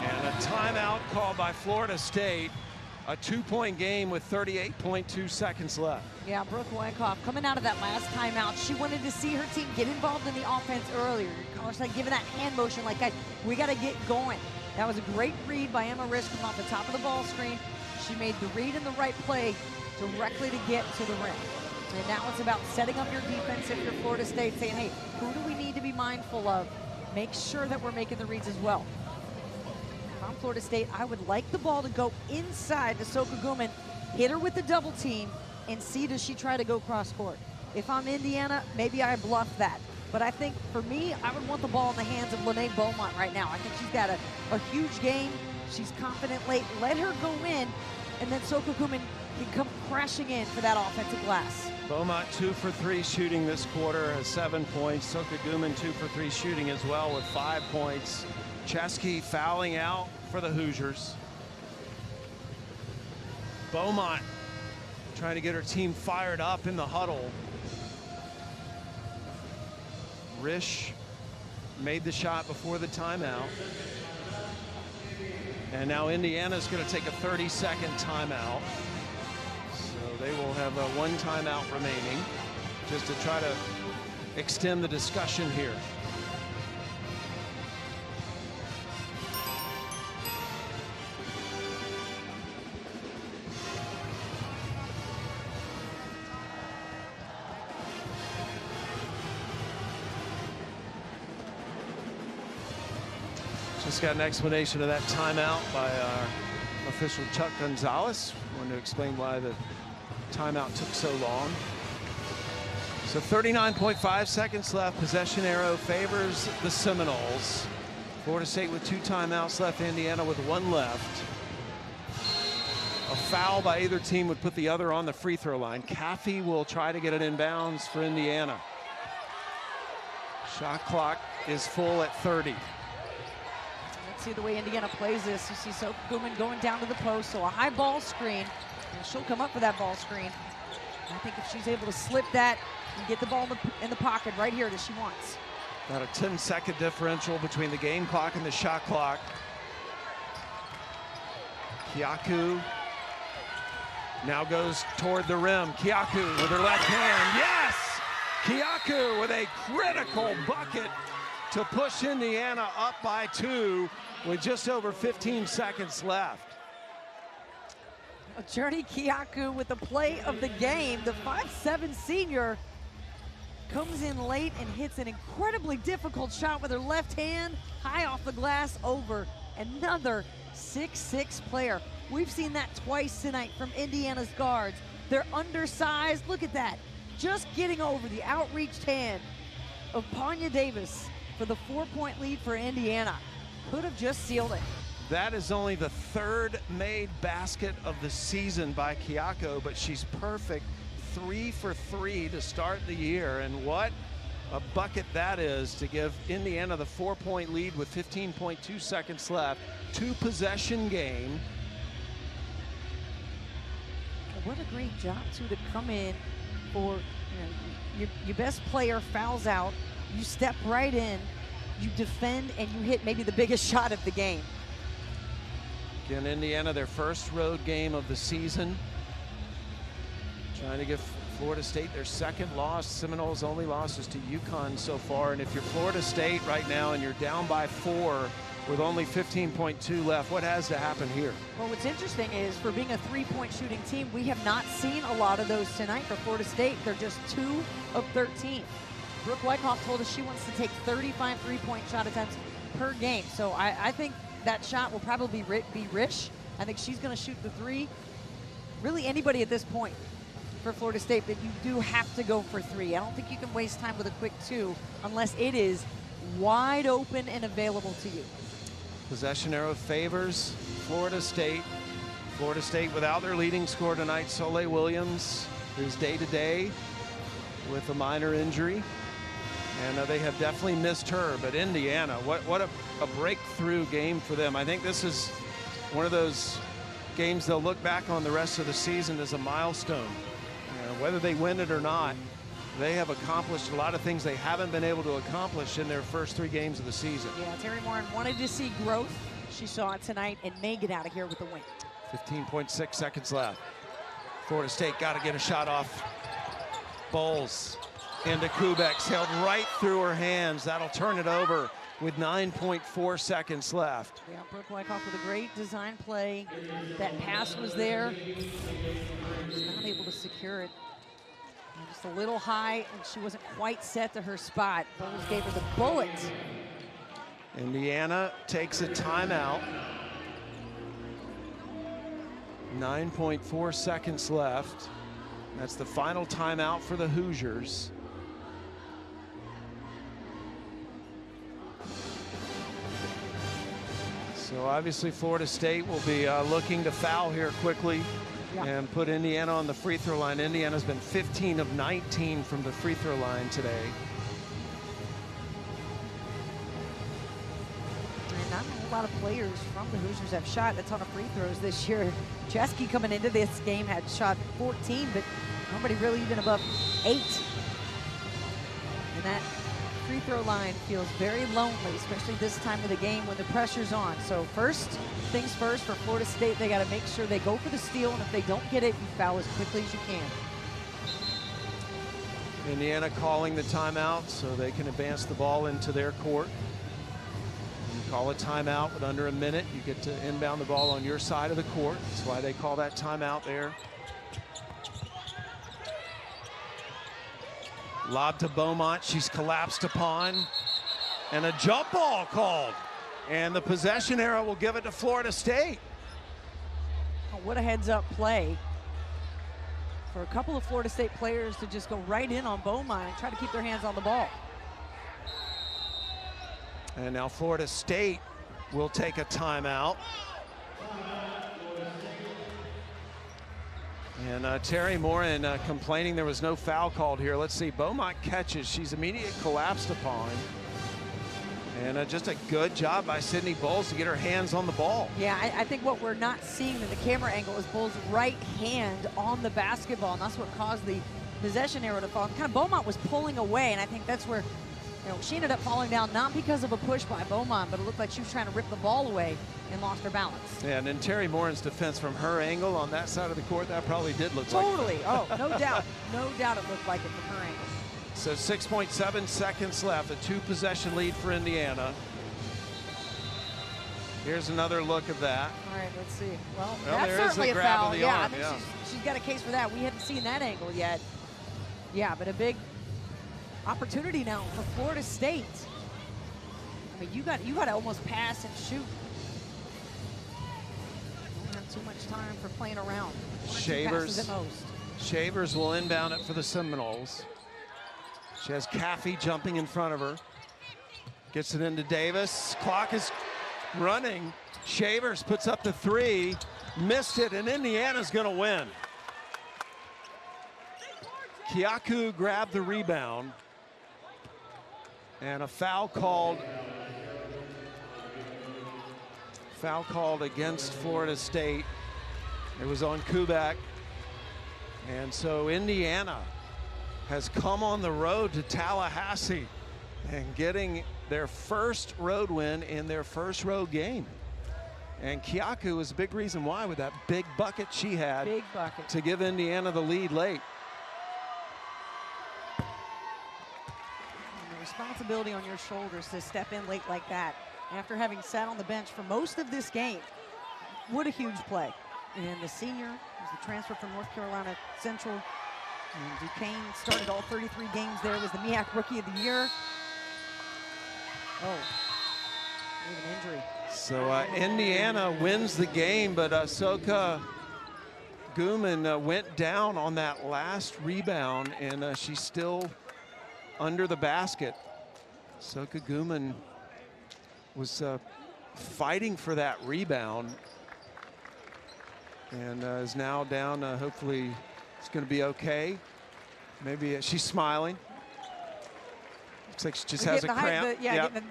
And a timeout called by Florida State. A 2-point game with 38.2 seconds left. Yeah, Brooke Wyckoff coming out of that last timeout. She wanted to see her team get involved in the offense earlier. College Side giving that hand motion like, guys, we got to get going. That was a great read by Emma Risch coming off the top of the ball screen. She made the read and the right play directly to get to the rim. And now it's about setting up your defense if you're Florida State, saying, hey, who do we need to be mindful of? Make sure that we're making the reads as well. If I'm Florida State, I would like the ball to go inside to Soka Guman, hit her with the double team, and see does she try to go cross court. If I'm Indiana, maybe I bluff that. But I think for me, I would want the ball in the hands of Lene Beaumont right now. I think she's got a huge game. She's confident late. Let her go in, and then Soka Guman can come crashing in for that offensive glass. Beaumont 2 for 3 shooting this quarter, has 7 points. Soka Guman 2 for 3 shooting as well with 5 points. Chesky fouling out for the Hoosiers. Beaumont trying to get her team fired up in the huddle. Risch made the shot before the timeout. And now Indiana's going to take a 30-second timeout. So they will have 1 timeout remaining just to try to extend the discussion here. just got an explanation of that timeout by our official Chuck Gonzalez. Wanted to explain why the timeout took so long. So 39.5 seconds left. Possession arrow favors the Seminoles. Florida State with 2 timeouts left. Indiana with 1 left. A foul by either team would put the other on the free throw line. Caffey will try to get it in bounds for Indiana. Shot clock is full at 30. Let's see the way Indiana plays this. You see Sophie Kuhlman going down to the post, so a high ball screen. And she'll come up for that ball screen. I think if she's able to slip that and get the ball in the pocket right here that she wants. About a 10-second differential between the game clock and the shot clock. Kyaku now goes toward the rim. Kyaku with her left hand. Yes! Kyaku with a critical bucket to push Indiana up by 2 with just over 15 seconds left. Journey Kyaku with the play of the game. The 5'7" senior comes in late and hits an incredibly difficult shot with her left hand, high off the glass over another 6'6" player. We've seen that twice tonight from Indiana's guards. They're undersized. Look at that. Just getting over the outreached hand of Panya Davis for the 4-point lead for Indiana. Could have just sealed it. That is only the 3rd made basket of the season by Kyaku, but she's perfect 3 for 3 to start the year. And what a bucket that is to give Indiana the 4-point lead with 15.2 seconds left. 2-possession game. What a great job, too, to come in for, your best player fouls out, you step right in, you defend, and you hit maybe the biggest shot of the game. Again, Indiana, their first road game of the season. Trying to give Florida State their 2nd loss. Seminoles' only losses to UConn so far. And if you're Florida State right now and you're down by 4 with only 15.2 left, what has to happen here? Well, what's interesting is for being a 3-point shooting team, we have not seen a lot of those tonight for Florida State. They're just 2 of 13. Brooke Wyckoff told us she wants to take 35 3-point shot attempts per game. So I think that shot will probably be rich. I think she's going to shoot the 3. Really anybody at this point for Florida State, but you do have to go for 3. I don't think you can waste time with a quick 2 unless it is wide open and available to you. Possession arrow favors Florida State. Florida State without their leading scorer tonight, Soleil Williams, who's day-to-day with a minor injury. And they have definitely missed her, but Indiana, what a breakthrough game for them. I think this is one of those games they'll look back on the rest of the season as a milestone. Whether they win it or not, they have accomplished a lot of things they haven't been able to accomplish in their first 3 games of the season. Yeah, Terry Morin wanted to see growth. She saw it tonight and may get out of here with a win. 15.6 seconds left. Florida State got to get a shot off. Bowles into Kubek, sailed right through her hands. That'll turn it over with 9.4 seconds left. Yeah, Brooke Wyckoff with a great design play. That pass was there. She's not able to secure it. Just a little high, and she wasn't quite set to her spot. Bowles gave her the bullet. Indiana takes a timeout. 9.4 seconds left. That's the final timeout for the Hoosiers. So obviously Florida State will be looking to foul here quickly and put Indiana on the free throw line. Indiana's been 15 of 19 from the free throw line today. And not a lot of players from the Hoosiers have shot a ton of free throws this year. Chesky coming into this game had shot 14, but nobody really even above 8. And that free throw line feels very lonely, especially this time of the game when the pressure's on. So first things first for Florida State, they got to make sure they go for the steal, and if they don't get it, you foul as quickly as you can. Indiana calling the timeout so they can advance the ball into their court. You call a timeout with under a minute, you get to inbound the ball on your side of the court. That's why they call that timeout there. Lob to Beaumont, she's collapsed upon, and a jump ball called. And the possession arrow will give it to Florida State. Oh, what a heads-up play for a couple of Florida State players to just go right in on Beaumont and try to keep their hands on the ball. And now Florida State will take a timeout. And Terry Morin complaining there was no foul called here. Let's see, Beaumont catches. She's immediately collapsed upon. And just a good job by Sydney Bowles to get her hands on the ball. Yeah, I think what we're not seeing in the camera angle is Bowles' right hand on the basketball, and that's what caused the possession arrow to fall. Kind of Beaumont was pulling away, and I think that's where she ended up falling down, not because of a push by Beaumont, but it looked like she was trying to rip the ball away and lost her balance. Yeah, and in Terry Morin's defense, from her angle on that side of the court, that probably did look totally. Oh, no doubt. No doubt it looked like it from her angle. So 6.7 seconds left, a 2-possession lead for Indiana. Here's another look of that. All right, let's see. Well, there that's certainly is the a grab foul. of the Yeah, arm, I think she's got a case for that. We haven't seen that angle yet. Yeah, but a big opportunity now for Florida State. I mean, you got to almost pass and shoot. Don't have too much time for playing around. Shavers at most. Shavers will inbound it for the Seminoles. She has Caffey jumping in front of her. Gets it into Davis. Clock is running. Shavers puts up the 3. Missed it, and Indiana's going to win. Kyaku grabbed the rebound. And a foul called. Foul called against Florida State. It was on Kubak. And so Indiana has come on the road to Tallahassee and getting their first road win in their first road game. And Kyaku was a big reason why, with that big bucket she had. Big bucket. To give Indiana the lead late. And the responsibility on your shoulders to step in late like that after having sat on the bench for most of this game. What a huge play. And the senior was the transfer from North Carolina Central. And Duquesne started all 33 games there, was the MEAC Rookie of the Year. Oh, we have an injury. So Indiana wins the game, but Soka Guman went down on that last rebound, and she's still under the basket. Soka Guman was fighting for that rebound, and is now down. Hopefully it's going to be okay. Maybe she's smiling. Looks like she just has a cramp.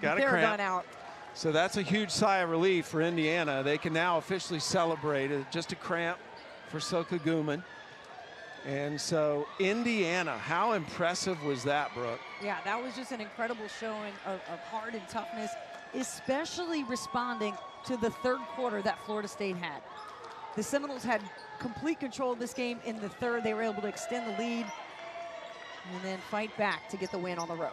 Got a cramp. Out. So that's a huge sigh of relief for Indiana. They can now officially celebrate it. Just a cramp for Soka Guman. And so Indiana, how impressive was that, Brooke? Yeah, that was just an incredible showing of heart and toughness, especially responding to the third quarter that Florida State had. The Seminoles had complete control of this game in the third. They were able to extend the lead and then fight back to get the win on the road.